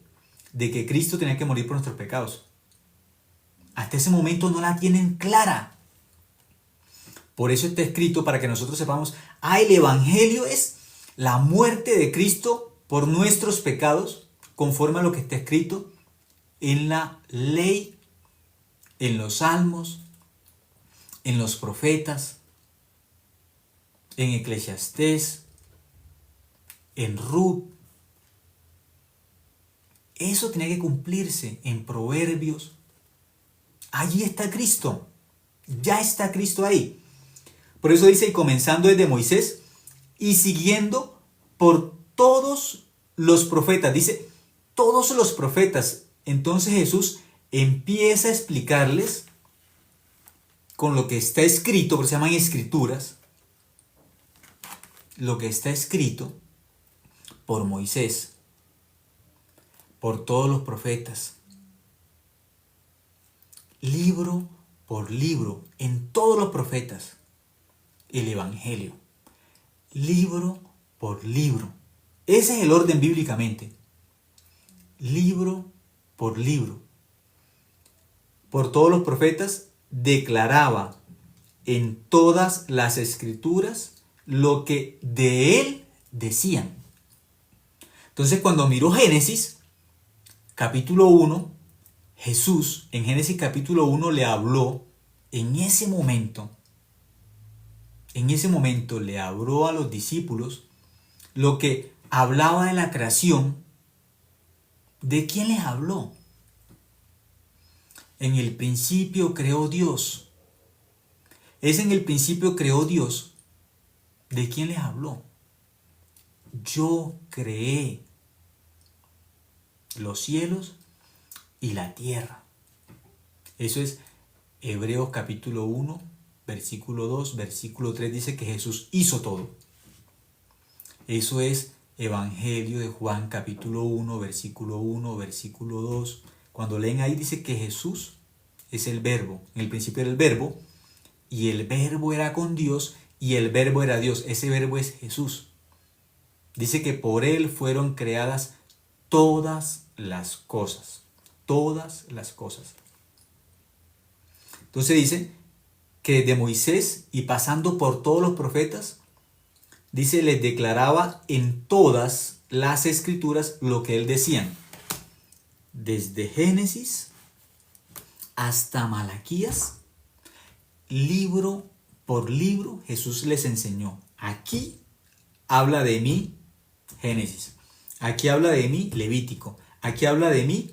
de que Cristo tenía que morir por nuestros pecados. Hasta ese momento no la tienen clara. Por eso está escrito para que nosotros sepamos, el Evangelio es la muerte de Cristo por nuestros pecados, conforme a lo que está escrito en la ley, en los salmos, en los profetas, en Eclesiastés, en Ruth. Eso tenía que cumplirse en Proverbios. Allí está Cristo. Ya está Cristo ahí. Por eso dice, y comenzando desde Moisés y siguiendo por todos los profetas. Dice, todos los profetas. Entonces Jesús empieza a explicarles con lo que está escrito, porque se llaman escrituras, lo que está escrito por Moisés, por todos los profetas, libro por libro, en todos los profetas, el Evangelio, libro por libro. Ese es el orden bíblicamente, libro por libro. Por todos los profetas declaraba en todas las escrituras lo que de él decían. Entonces cuando miró Génesis, capítulo 1, Jesús en Génesis capítulo 1 le habló en ese momento le habló a los discípulos lo que hablaba de la creación. ¿De quién les habló? En el principio creó Dios. Es en el principio creó Dios. ¿De quién les habló? Yo creé los cielos y la tierra. Eso es Hebreos capítulo 1, versículo 2, versículo 3, dice que Jesús hizo todo. Eso es Evangelio de Juan capítulo 1, versículo 2. Cuando leen ahí dice que Jesús es el verbo. En el principio era el verbo y el verbo era con Dios y el verbo era Dios. Ese verbo es Jesús. Dice que por él fueron creadas todas las cosas. Todas las cosas. Entonces dice que de Moisés y pasando por todos los profetas, dice, les declaraba en todas las escrituras lo que él decía. Desde Génesis hasta Malaquías, libro por libro, Jesús les enseñó. Aquí habla de mí, Génesis. Aquí habla de mí, Levítico. Aquí habla de mí,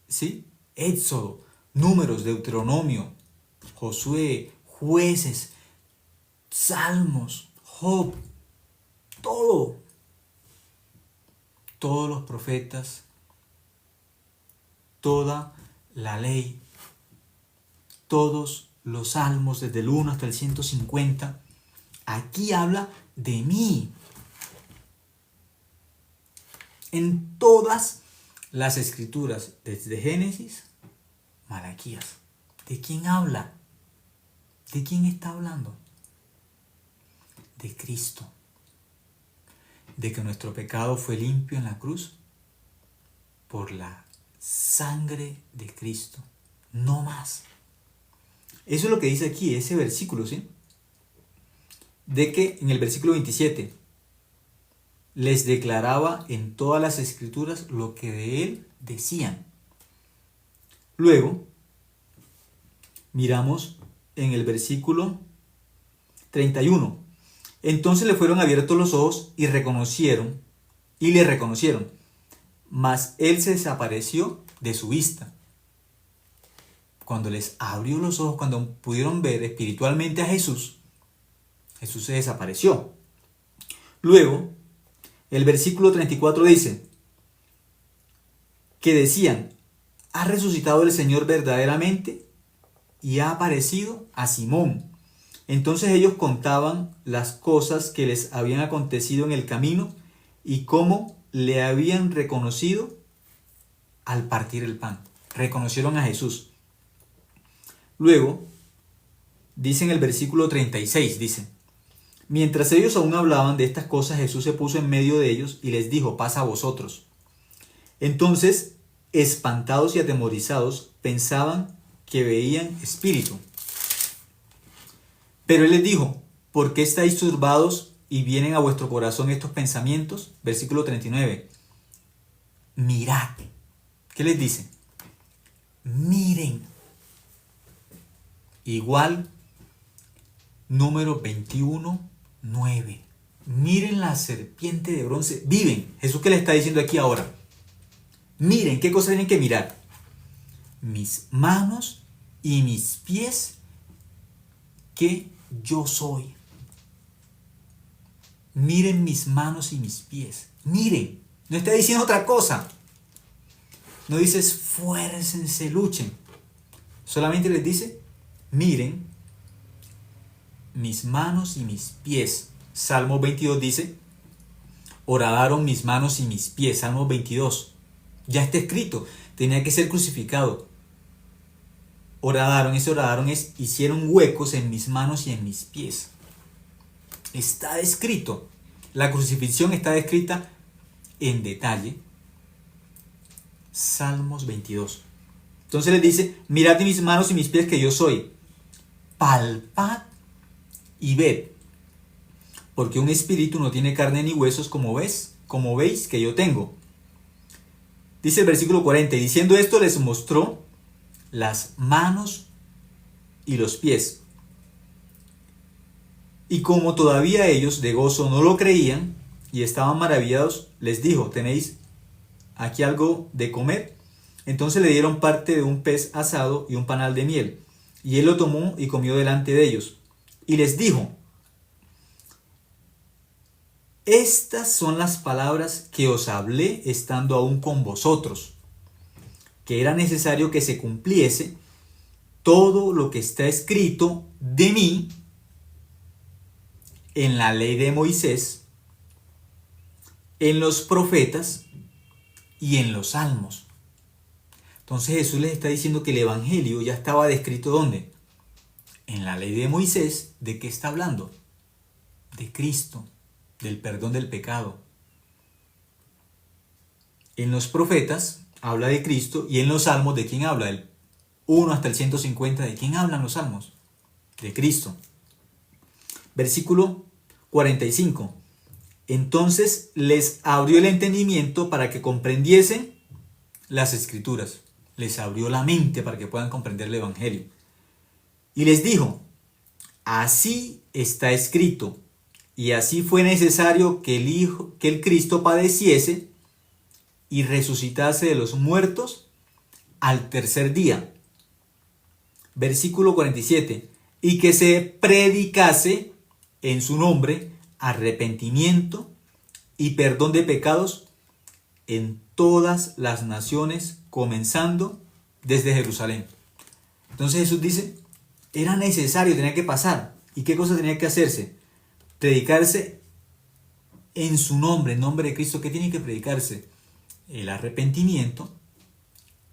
¿sí? Éxodo, Números, Deuteronomio, Josué, Jueces, Salmos, Job, todos los profetas, toda la ley, todos los salmos desde el 1 hasta el 150, aquí habla de mí. En todas las escrituras, desde Génesis, Malaquías, ¿de quién habla? ¿De quién está hablando? De Cristo. De que nuestro pecado fue limpio en la cruz por la sangre de Cristo. No más. Eso es lo que dice aquí, ese versículo, ¿sí? De que en el versículo 27 les declaraba en todas las escrituras lo que de él decían. Luego, miramos en el versículo 31. Entonces le fueron abiertos los ojos y le reconocieron, mas él se desapareció de su vista. Cuando les abrió los ojos, cuando pudieron ver espiritualmente a Jesús, Jesús se desapareció. Luego, el versículo 34 dice que decían, ¿ha resucitado el Señor verdaderamente? Y ha aparecido a Simón. Entonces ellos contaban las cosas que les habían acontecido en el camino y cómo le habían reconocido al partir el pan. Reconocieron a Jesús. Luego, dice en el versículo 36, dice, mientras ellos aún hablaban de estas cosas, Jesús se puso en medio de ellos y les dijo, paz a vosotros. Entonces, espantados y atemorizados, pensaban que veían espíritu. Pero él les dijo, ¿por qué estáis turbados y vienen a vuestro corazón estos pensamientos? Versículo 39. Mirad. ¿Qué les dice? Miren. Igual, número 21:9. Miren la serpiente de bronce. Viven. Jesús, ¿qué le está diciendo aquí ahora? Miren, ¿qué cosas tienen que mirar? Mis manos y mis pies, que yo soy. Miren mis manos y mis pies. Miren. No está diciendo otra cosa. No dice esfuércense, luchen. Solamente les dice, miren mis manos y mis pies. Salmo 22 dice, horadaron mis manos y mis pies. Salmo 22. Ya está escrito. Tenía que ser crucificado. Horadaron, ese horadaron es, hicieron huecos en mis manos y en mis pies. Está escrito. La crucifixión está descrita en detalle. Salmos 22. Entonces les dice, mirad mis manos y mis pies que yo soy. Palpad y ved. Porque un espíritu no tiene carne ni huesos como veis que yo tengo. Dice el versículo 40, y diciendo esto les mostró las manos y los pies. Y como todavía ellos de gozo no lo creían y estaban maravillados, les dijo, ¿tenéis aquí algo de comer? Entonces le dieron parte de un pez asado y un panal de miel. Y él lo tomó y comió delante de ellos. Y les dijo, estas son las palabras que os hablé estando aún con vosotros, que era necesario que se cumpliese todo lo que está escrito de mí en la ley de Moisés, en los profetas y en los salmos. Entonces Jesús les está diciendo que el evangelio ya estaba descrito ¿dónde? En la ley de Moisés. ¿De qué está hablando? De Cristo, del perdón del pecado. En los profetas habla de Cristo y en los salmos, ¿de quién habla? Del 1 hasta el 150, ¿de quién hablan los salmos? De Cristo. Versículo 45. Entonces les abrió el entendimiento para que comprendiesen las escrituras. Les abrió la mente para que puedan comprender el evangelio. Y les dijo, así está escrito, y así fue necesario que el Cristo padeciese y resucitase de los muertos al tercer día. Versículo 47. Y que se predicase en su nombre arrepentimiento y perdón de pecados en todas las naciones, comenzando desde Jerusalén. Entonces Jesús dice, era necesario, tenía que pasar. ¿Y qué cosa tenía que hacerse? Predicarse en su nombre, en nombre de Cristo. ¿Qué tiene que predicarse? El arrepentimiento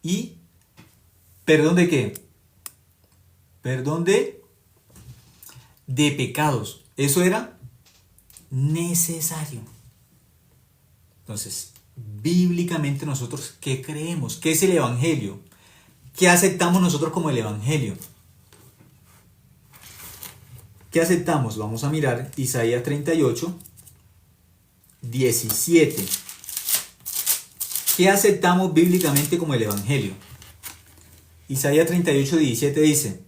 y perdón de qué? Perdón de pecados. Eso era necesario. Entonces, bíblicamente nosotros, ¿qué creemos? ¿Qué es el Evangelio? ¿Qué aceptamos nosotros como el Evangelio? ¿Qué aceptamos? Vamos a mirar Isaías 38, 17. ¿Qué aceptamos bíblicamente como el Evangelio? Isaías 38, 17 dice,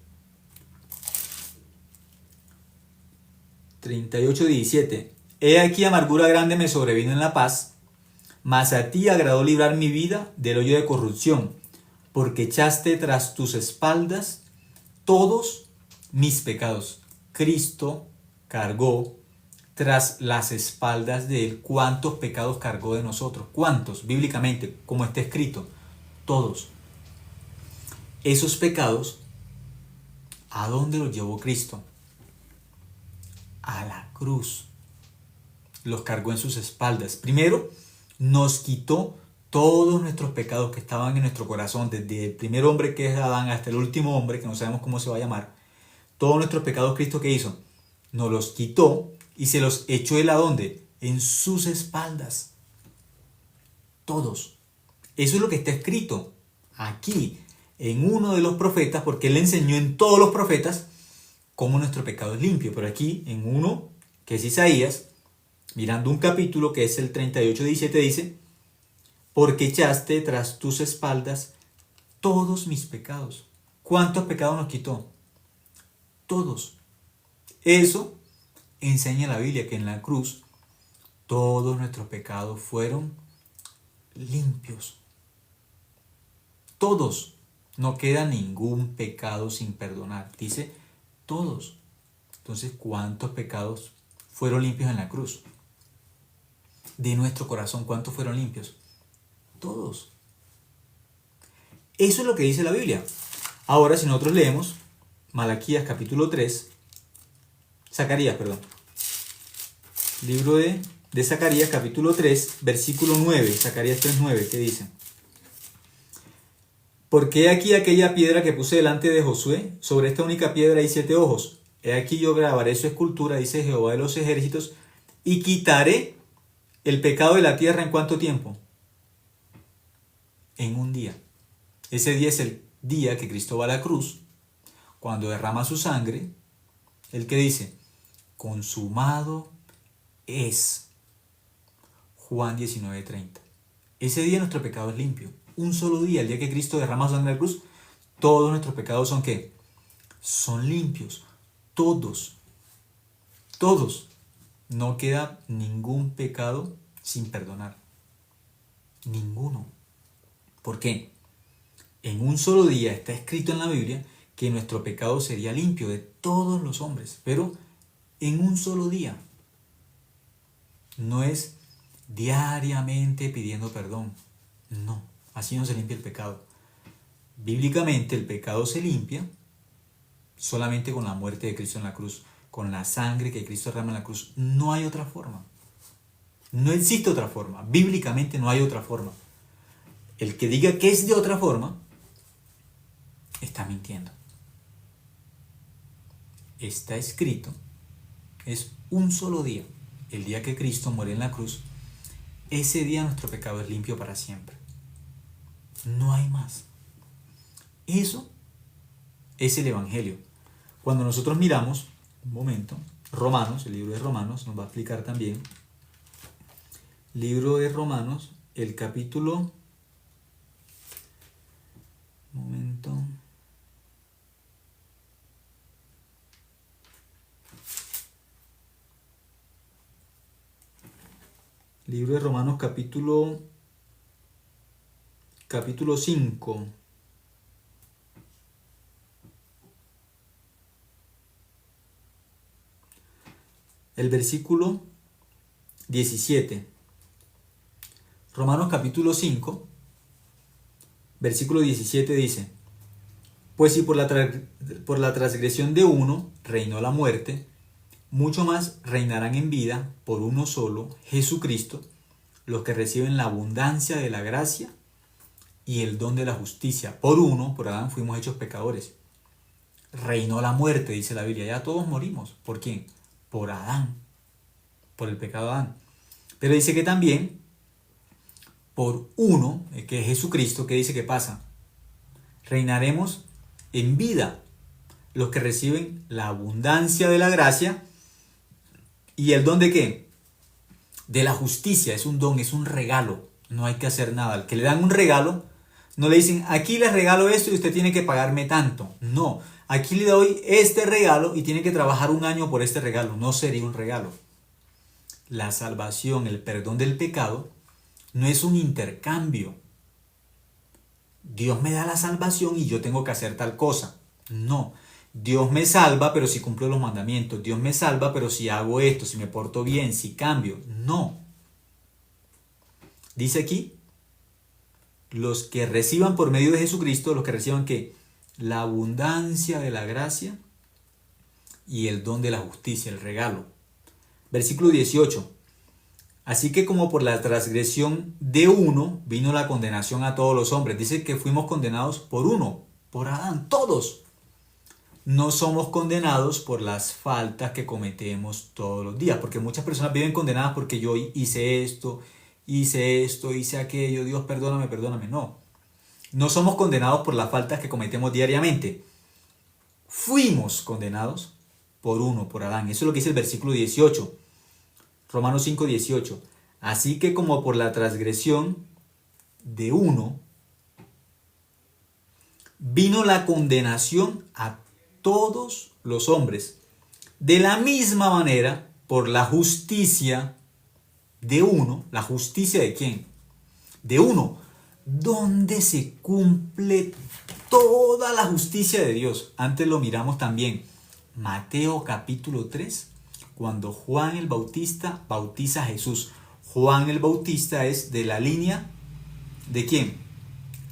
38, 17, he aquí amargura grande me sobrevino en la paz, mas a ti agradó librar mi vida del hoyo de corrupción, porque echaste tras tus espaldas todos mis pecados. Cristo cargó tras las espaldas de él. ¿Cuántos pecados cargó de nosotros? ¿Cuántos? Bíblicamente, como está escrito, todos. Esos pecados, ¿a dónde los llevó Cristo? A la cruz. Los cargó en sus espaldas. Primero, nos quitó todos nuestros pecados que estaban en nuestro corazón, desde el primer hombre que es Adán hasta el último hombre, que no sabemos cómo se va a llamar. Todos nuestros pecados, Cristo, ¿qué hizo? Nos los quitó y se los echó él, ¿a dónde? En sus espaldas. Todos. Eso es lo que está escrito aquí en uno de los profetas, porque él enseñó en todos los profetas cómo nuestro pecado es limpio. Pero aquí en uno, que es Isaías, mirando un capítulo que es el 38, 17, dice, porque echaste tras tus espaldas todos mis pecados. ¿Cuántos pecados nos quitó? Todos. Eso enseña la Biblia, que en la cruz todos nuestros pecados fueron limpios. Todos. No queda ningún pecado sin perdonar. Dice todos. Entonces, ¿cuántos pecados fueron limpios en la cruz? De nuestro corazón, ¿cuántos fueron limpios? Todos. Eso es lo que dice la Biblia. Ahora, si nosotros leemos Malaquías capítulo 3, Zacarías, perdón. Libro de Zacarías capítulo 3, versículo 9, Zacarías 3, 9, ¿qué dice? Porque he aquí aquella piedra que puse delante de Josué, sobre esta única piedra hay 7 ojos. He aquí yo grabaré su escultura, dice Jehová de los ejércitos, y quitaré el pecado de la tierra ¿en cuánto tiempo? En un día. Ese día es el día que Cristo va a la cruz, cuando derrama su sangre. ¿El que dice? Consumado es. Juan 19:30. Ese día nuestro pecado es limpio. Un solo día, el día que Cristo derrama su sangre en la cruz, todos nuestros pecados son ¿qué? Son limpios. Todos. Todos. No queda ningún pecado sin perdonar. Ninguno. ¿Por qué? En un solo día está escrito en la Biblia que nuestro pecado sería limpio de todos los hombres, pero en un solo día. No es diariamente pidiendo perdón. No, así no se limpia el pecado. Bíblicamente el pecado se limpia solamente con la muerte de Cristo en la cruz, con la sangre que Cristo derrama en la cruz. No hay otra forma. No existe otra forma. Bíblicamente no hay otra forma. El que diga que es de otra forma, está mintiendo. Está escrito, es un solo día, el día que Cristo muere en la cruz. Ese día nuestro pecado es limpio para siempre. No hay más. Eso es el Evangelio. Cuando nosotros miramos, un momento, Romanos, el libro de Romanos nos va a explicar también. Libro de Romanos, el capítulo... Un momento. Libro de Romanos, capítulo 5. el versículo 17. Romanos capítulo 5, versículo 17 dice: pues si por la transgresión de uno reinó la muerte, mucho más reinarán en vida por uno solo, Jesucristo, los que reciben la abundancia de la gracia y el don de la justicia. Por uno, por Adán, fuimos hechos pecadores. Reinó la muerte, dice la Biblia. Ya todos morimos. ¿Por quién? Por Adán. Por el pecado de Adán. Pero dice que también por uno, que es Jesucristo, que dice que pasa. Reinaremos en vida los que reciben la abundancia de la gracia y el don de ¿qué? De la justicia. Es un don, es un regalo. No hay que hacer nada. Al que le dan un regalo, no le dicen, aquí les regalo esto y usted tiene que pagarme tanto. No, aquí le doy este regalo y tiene que trabajar un año por este regalo. No sería un regalo. La salvación, el perdón del pecado, no es un intercambio. Dios me da la salvación y yo tengo que hacer tal cosa. No. Dios me salva, pero si cumplo los mandamientos. Dios me salva, pero si hago esto, si me porto bien, si cambio. No. Dice aquí, los que reciban por medio de Jesucristo, los que reciban ¿qué? La abundancia de la gracia y el don de la justicia, el regalo. Versículo 18. Así que como por la transgresión de uno vino la condenación a todos los hombres. Dice que fuimos condenados por uno, por Adán, todos. No somos condenados por las faltas que cometemos todos los días, porque muchas personas viven condenadas porque yo hice esto, hice aquello, Dios perdóname, perdóname. No somos condenados por las faltas que cometemos diariamente. Fuimos condenados por uno, por Adán. Eso es lo que dice el versículo 18. Romanos 5, 18. Así que como por la transgresión de uno vino la condenación a todos los hombres, de la misma manera por la justicia de uno. ¿La justicia de quién? De uno, donde se cumple toda la justicia de Dios. Antes lo miramos también. Mateo capítulo 3, cuando Juan el Bautista bautiza a Jesús. Juan el Bautista es de la línea ¿de quién?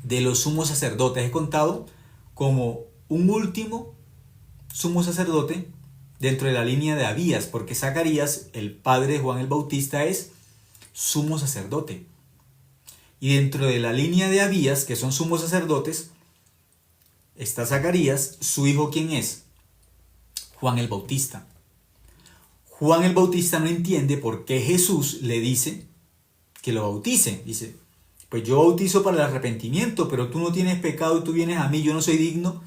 De los sumos sacerdotes. He contado como un último sumo sacerdote dentro de la línea de Abías, porque Zacarías, el padre de Juan el Bautista, es sumo sacerdote. Y dentro de la línea de Abías, que son sumos sacerdotes, está Zacarías. Su hijo, ¿quién es? Juan el Bautista. Juan el Bautista no entiende por qué Jesús le dice que lo bautice. Dice, pues yo bautizo para el arrepentimiento, pero tú no tienes pecado y tú vienes a mí, yo no soy digno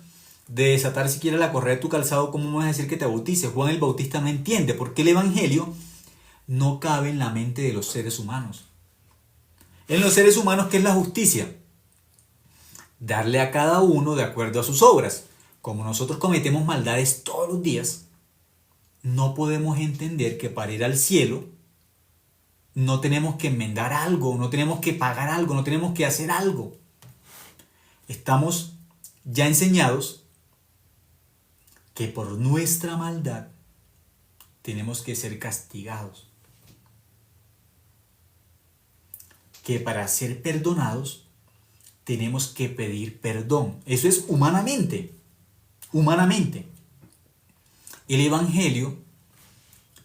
de desatar siquiera la correa de tu calzado, ¿cómo me vas a decir que te bautice? Juan el Bautista no entiende porque el evangelio no cabe en la mente de los seres humanos. En los seres humanos, ¿qué es la justicia? Darle a cada uno de acuerdo a sus obras. Como nosotros cometemos maldades todos los días, no podemos entender que para ir al cielo no tenemos que enmendar algo, no tenemos que pagar algo, no tenemos que hacer algo. Estamos ya enseñados que por nuestra maldad tenemos que ser castigados. Que para ser perdonados tenemos que pedir perdón. Eso es humanamente. Humanamente. El evangelio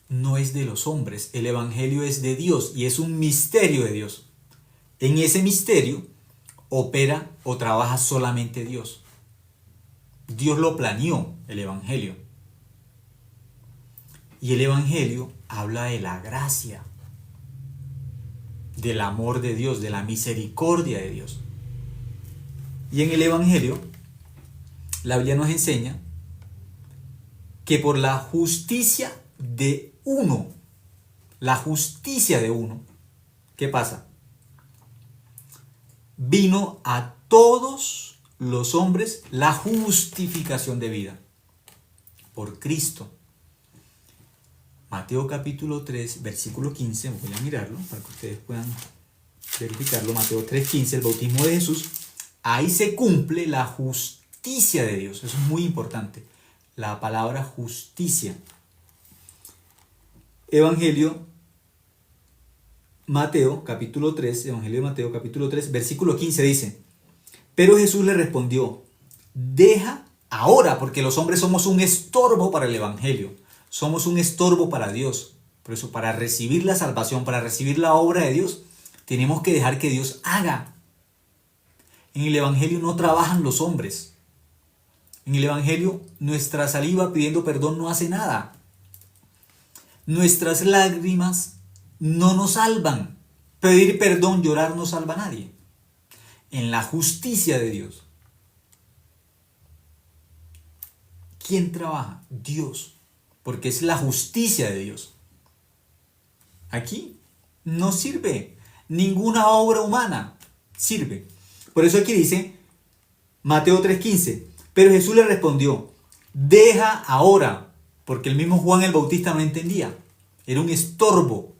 no es de los hombres, el evangelio es de Dios y es un misterio de Dios. En ese misterio opera o trabaja solamente Dios. Dios lo planeó, el evangelio. Y el evangelio habla de la gracia, del amor de Dios, de la misericordia de Dios. Y en el evangelio, la Biblia nos enseña que por la justicia de uno, ¿qué pasa? Vino a todos los hombres la justificación de vida por Cristo. Mateo capítulo 3, versículo 15, voy a mirarlo para que ustedes puedan verificarlo. Mateo 3:15, el bautismo de Jesús. Ahí se cumple la justicia de Dios. Eso es muy importante. La palabra justicia. Evangelio Mateo, capítulo 3, Evangelio de Mateo, capítulo 3, versículo 15 dice: pero Jesús le respondió, deja ahora, porque los hombres somos un estorbo para el Evangelio, somos un estorbo para Dios. Por eso, para recibir la salvación, para recibir la obra de Dios, tenemos que dejar que Dios haga. En el Evangelio no trabajan los hombres. En el Evangelio, nuestra saliva pidiendo perdón no hace nada. Nuestras lágrimas no nos salvan. Pedir perdón, llorar no salva a nadie. En la justicia de Dios, ¿quién trabaja? Dios. Porque es la justicia de Dios. Aquí no sirve. Ninguna obra humana sirve. Por eso aquí dice Mateo 3:15. Pero Jesús le respondió, deja ahora, porque el mismo Juan el Bautista no entendía. Era un estorbo.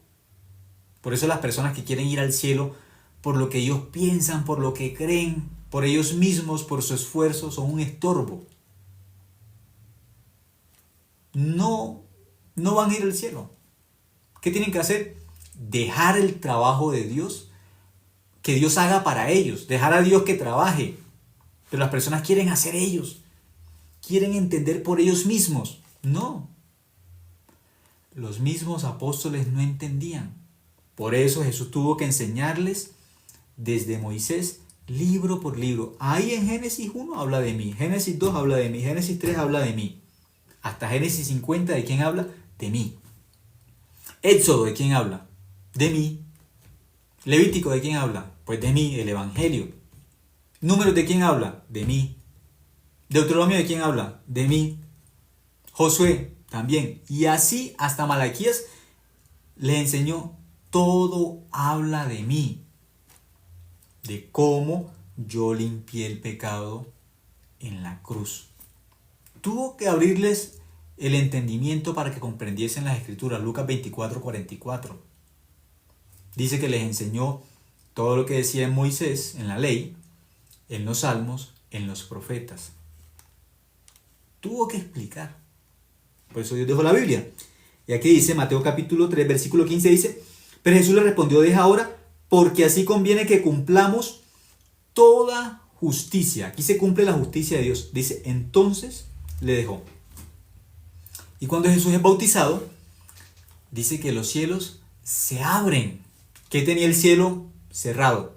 Por eso las personas que quieren ir al cielo, por lo que ellos piensan, por lo que creen, por ellos mismos, por su esfuerzo, son un estorbo. No van a ir al cielo. ¿Qué tienen que hacer? Dejar el trabajo de Dios, que Dios haga para ellos, dejar a Dios que trabaje. Pero las personas quieren hacer ellos, quieren entender por ellos mismos. No. Los mismos apóstoles no entendían. Por eso Jesús tuvo que enseñarles desde Moisés, libro por libro. Ahí en Génesis 1 habla de mí, Génesis 2 habla de mí, Génesis 3 habla de mí. Hasta Génesis 50, ¿de quién habla? De mí. Éxodo, ¿de quién habla? De mí. Levítico, ¿de quién habla? Pues de mí, el Evangelio. Números, ¿de quién habla? De mí. Deuteronomio, ¿de quién habla? De mí. Josué, también. Y así hasta Malaquías les enseñó, todo habla de mí. De cómo yo limpié el pecado en la cruz. Tuvo que abrirles el entendimiento para que comprendiesen las escrituras. Lucas 24:44. Dice que les enseñó todo lo que decía en Moisés, en la ley, en los salmos, en los profetas. Tuvo que explicar. Por eso Dios dejó la Biblia. Y aquí dice, Mateo capítulo 3, versículo 15 dice, pero Jesús le respondió, deja ahora, porque así conviene que cumplamos toda justicia. Aquí se cumple la justicia de Dios. Dice, entonces le dejó. Y cuando Jesús es bautizado, dice que los cielos se abren. ¿Qué tenía el cielo cerrado?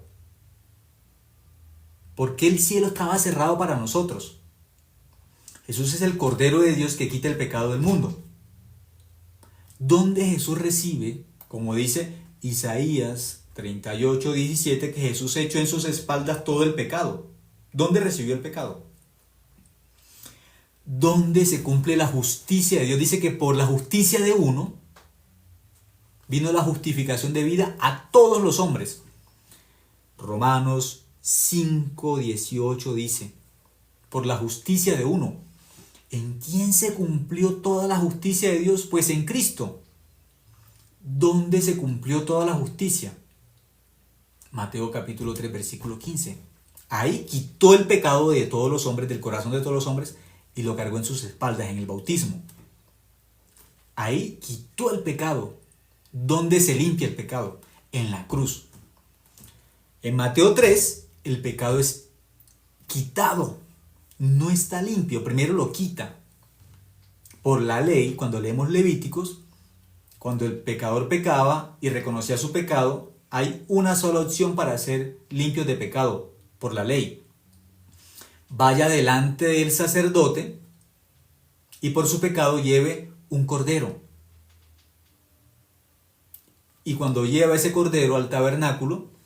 ¿Por qué el cielo estaba cerrado para nosotros? Jesús es el Cordero de Dios que quita el pecado del mundo. ¿Dónde Jesús recibe, como dice Isaías 38:17, que Jesús echó en sus espaldas todo el pecado? ¿Dónde recibió el pecado? ¿Dónde se cumple la justicia de Dios? Dice que por la justicia de uno vino la justificación de vida a todos los hombres. Romanos 5:18 dice, por la justicia de uno. ¿En quién se cumplió toda la justicia de Dios? Pues en Cristo. ¿Dónde se cumplió toda la justicia? Mateo capítulo 3, versículo 15. Ahí quitó el pecado de todos los hombres, del corazón de todos los hombres, y lo cargó en sus espaldas en el bautismo. Ahí quitó el pecado. ¿Dónde se limpia el pecado? En la cruz. En Mateo 3, el pecado es quitado. No está limpio. Primero lo quita. Por la ley, cuando leemos Levíticos, cuando el pecador pecaba y reconocía su pecado, hay una sola opción para ser limpios de pecado, por la ley. Vaya delante del sacerdote y por su pecado lleve un cordero. Y cuando lleva ese cordero al tabernáculo,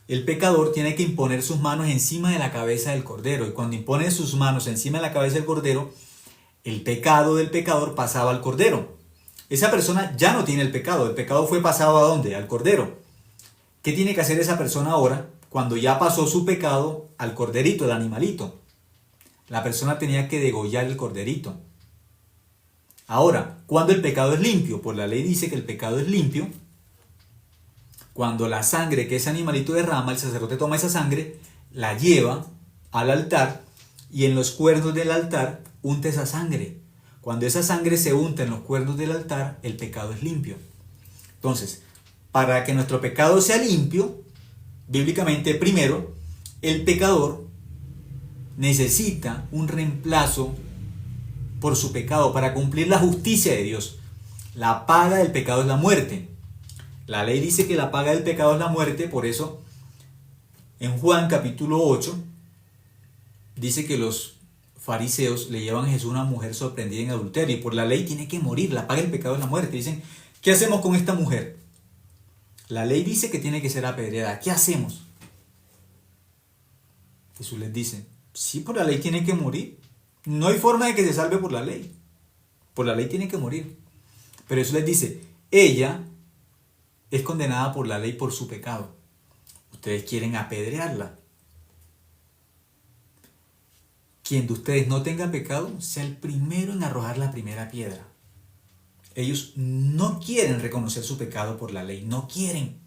el pecador tiene que imponer sus manos encima de la cabeza del cordero. Y cuando impone sus manos encima de la cabeza del cordero, el pecado del pecador pasaba al cordero. Esa persona ya no tiene el pecado fue pasado ¿a dónde? Al cordero. ¿Qué tiene que hacer esa persona ahora cuando ya pasó su pecado al corderito, el animalito? La persona tenía que degollar el corderito. Ahora, ¿cuándo el pecado es limpio? Pues la ley dice que el pecado es limpio cuando la sangre que ese animalito derrama, el sacerdote toma esa sangre, la lleva al altar y en los cuernos del altar unta esa sangre. Cuando esa sangre se unta en los cuernos del altar, el pecado es limpio. Entonces, para que nuestro pecado sea limpio, bíblicamente, primero, el pecador necesita un reemplazo por su pecado para cumplir la justicia de Dios. La paga del pecado es la muerte. La ley dice que la paga del pecado es la muerte, por eso en Juan capítulo 8 dice que los fariseos le llevan a Jesús una mujer sorprendida en adulterio y por la ley tiene que morir, la paga del pecado es la muerte. Dicen, ¿qué hacemos con esta mujer? La ley dice que tiene que ser apedreada, ¿qué hacemos? Jesús les dice, sí, por la ley tiene que morir. No hay forma de que se salve por la ley. Por la ley tiene que morir. Pero Jesús les dice, ella es condenada por la ley por su pecado. Ustedes quieren apedrearla. Quien de ustedes no tenga pecado, sea el primero en arrojar la primera piedra. Ellos no quieren reconocer su pecado por la ley, no quieren.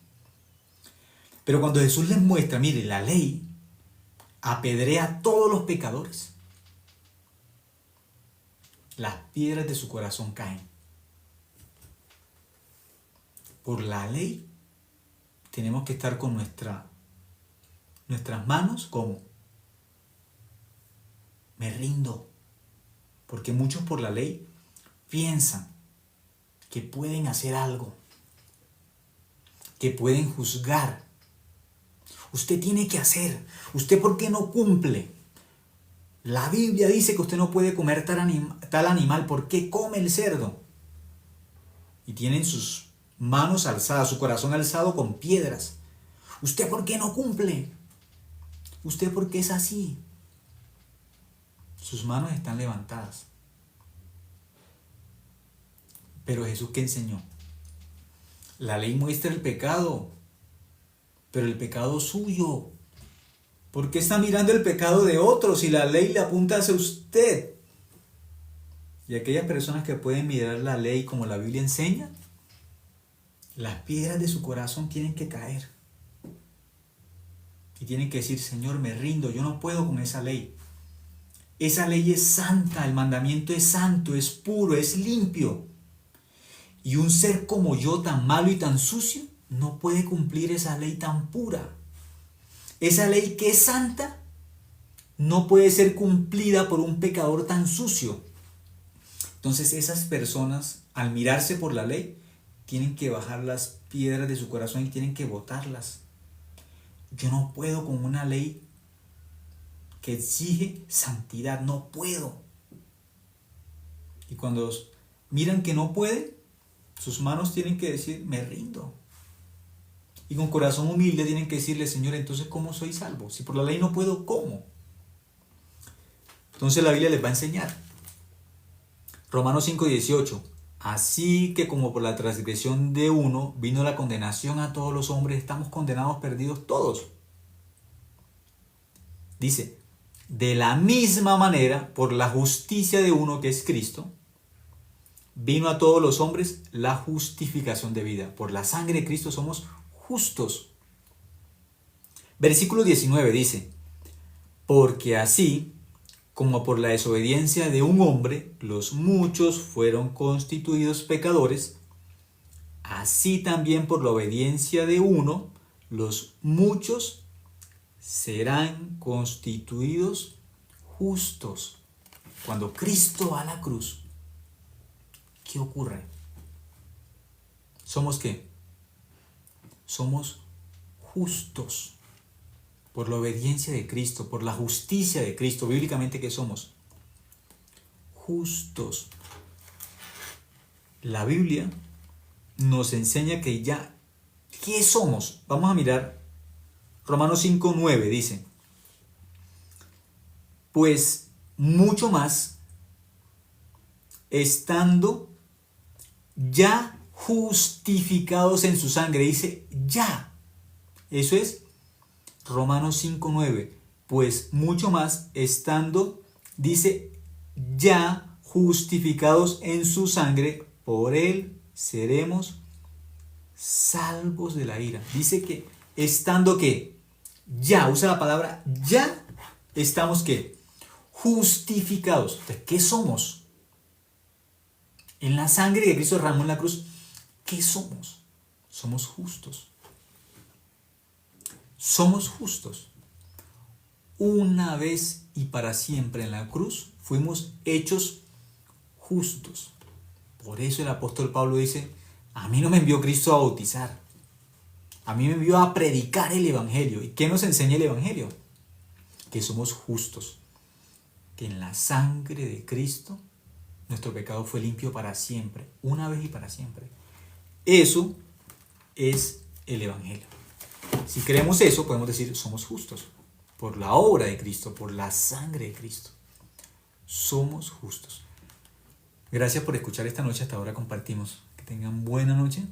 Pero cuando Jesús les muestra, mire, la ley apedrea a todos los pecadores, las piedras de su corazón caen. Por la ley tenemos que estar con nuestras manos como me rindo, porque muchos por la ley piensan que pueden hacer algo, que pueden juzgar. Usted tiene que hacer, ¿usted por qué no cumple? La Biblia dice que usted no puede comer tal animal, ¿por qué come el cerdo? Y tienen sus manos alzadas, su corazón alzado con piedras. ¿Usted por qué no cumple? ¿Usted por qué es así? Sus manos están levantadas. Pero Jesús, ¿qué enseñó? La ley muestra el pecado, pero el pecado suyo. ¿Por qué está mirando el pecado de otros si la ley le apunta hacia usted? Y aquellas personas que pueden mirar la ley como la Biblia enseña, las piedras de su corazón tienen que caer. Y tienen que decir, Señor, me rindo, yo no puedo con esa ley. Esa ley es santa, el mandamiento es santo, es puro, es limpio. Y un ser como yo, tan malo y tan sucio, no puede cumplir esa ley tan pura. Esa ley que es santa no puede ser cumplida por un pecador tan sucio. Entonces esas personas, al mirarse por la ley, tienen que bajar las piedras de su corazón y tienen que botarlas. Yo no puedo con una ley que exige santidad, no puedo. Y cuando miran que no pueden, sus manos tienen que decir, me rindo. Y con corazón humilde tienen que decirle, Señor, entonces ¿cómo soy salvo? Si por la ley no puedo, ¿cómo? Entonces la Biblia les va a enseñar. Romanos 5:18. Así que como por la transgresión de uno vino la condenación a todos los hombres, estamos condenados, perdidos todos. Dice, de la misma manera, por la justicia de uno que es Cristo, vino a todos los hombres la justificación de vida. Por la sangre de Cristo somos justos. Versículo 19 dice, porque así como por la desobediencia de un hombre los muchos fueron constituidos pecadores, así también por la obediencia de uno los muchos serán constituidos justos. Cuando Cristo va a la cruz, ¿qué ocurre? ¿Somos qué? Somos justos por la obediencia de Cristo, por la justicia de Cristo. Bíblicamente, ¿qué somos? Justos. La Biblia nos enseña que ya, ¿qué somos? Vamos a mirar Romanos 5:9 dice, pues mucho más, estando ya justificados en su sangre, dice ya. Eso es Romanos 5:9, pues mucho más, estando, dice, ya justificados en su sangre, por él seremos salvos de la ira. Dice que estando que ya, usa la palabra ya, estamos que justificados. Entonces, ¿qué somos? En la sangre que Cristo derramó en la cruz, ¿qué somos? Somos justos. Somos justos. Una vez y para siempre en la cruz fuimos hechos justos. Por eso el apóstol Pablo dice, a mí no me envió Cristo a bautizar. A mí me envió a predicar el Evangelio. ¿Y qué nos enseña el Evangelio? Que somos justos. Que en la sangre de Cristo nuestro pecado fue limpio para siempre. Una vez y para siempre. Eso es el Evangelio. Si creemos eso, podemos decir, somos justos. Por la obra de Cristo, por la sangre de Cristo. Somos justos. Gracias por escuchar esta noche. Hasta ahora compartimos. Que tengan buena noche.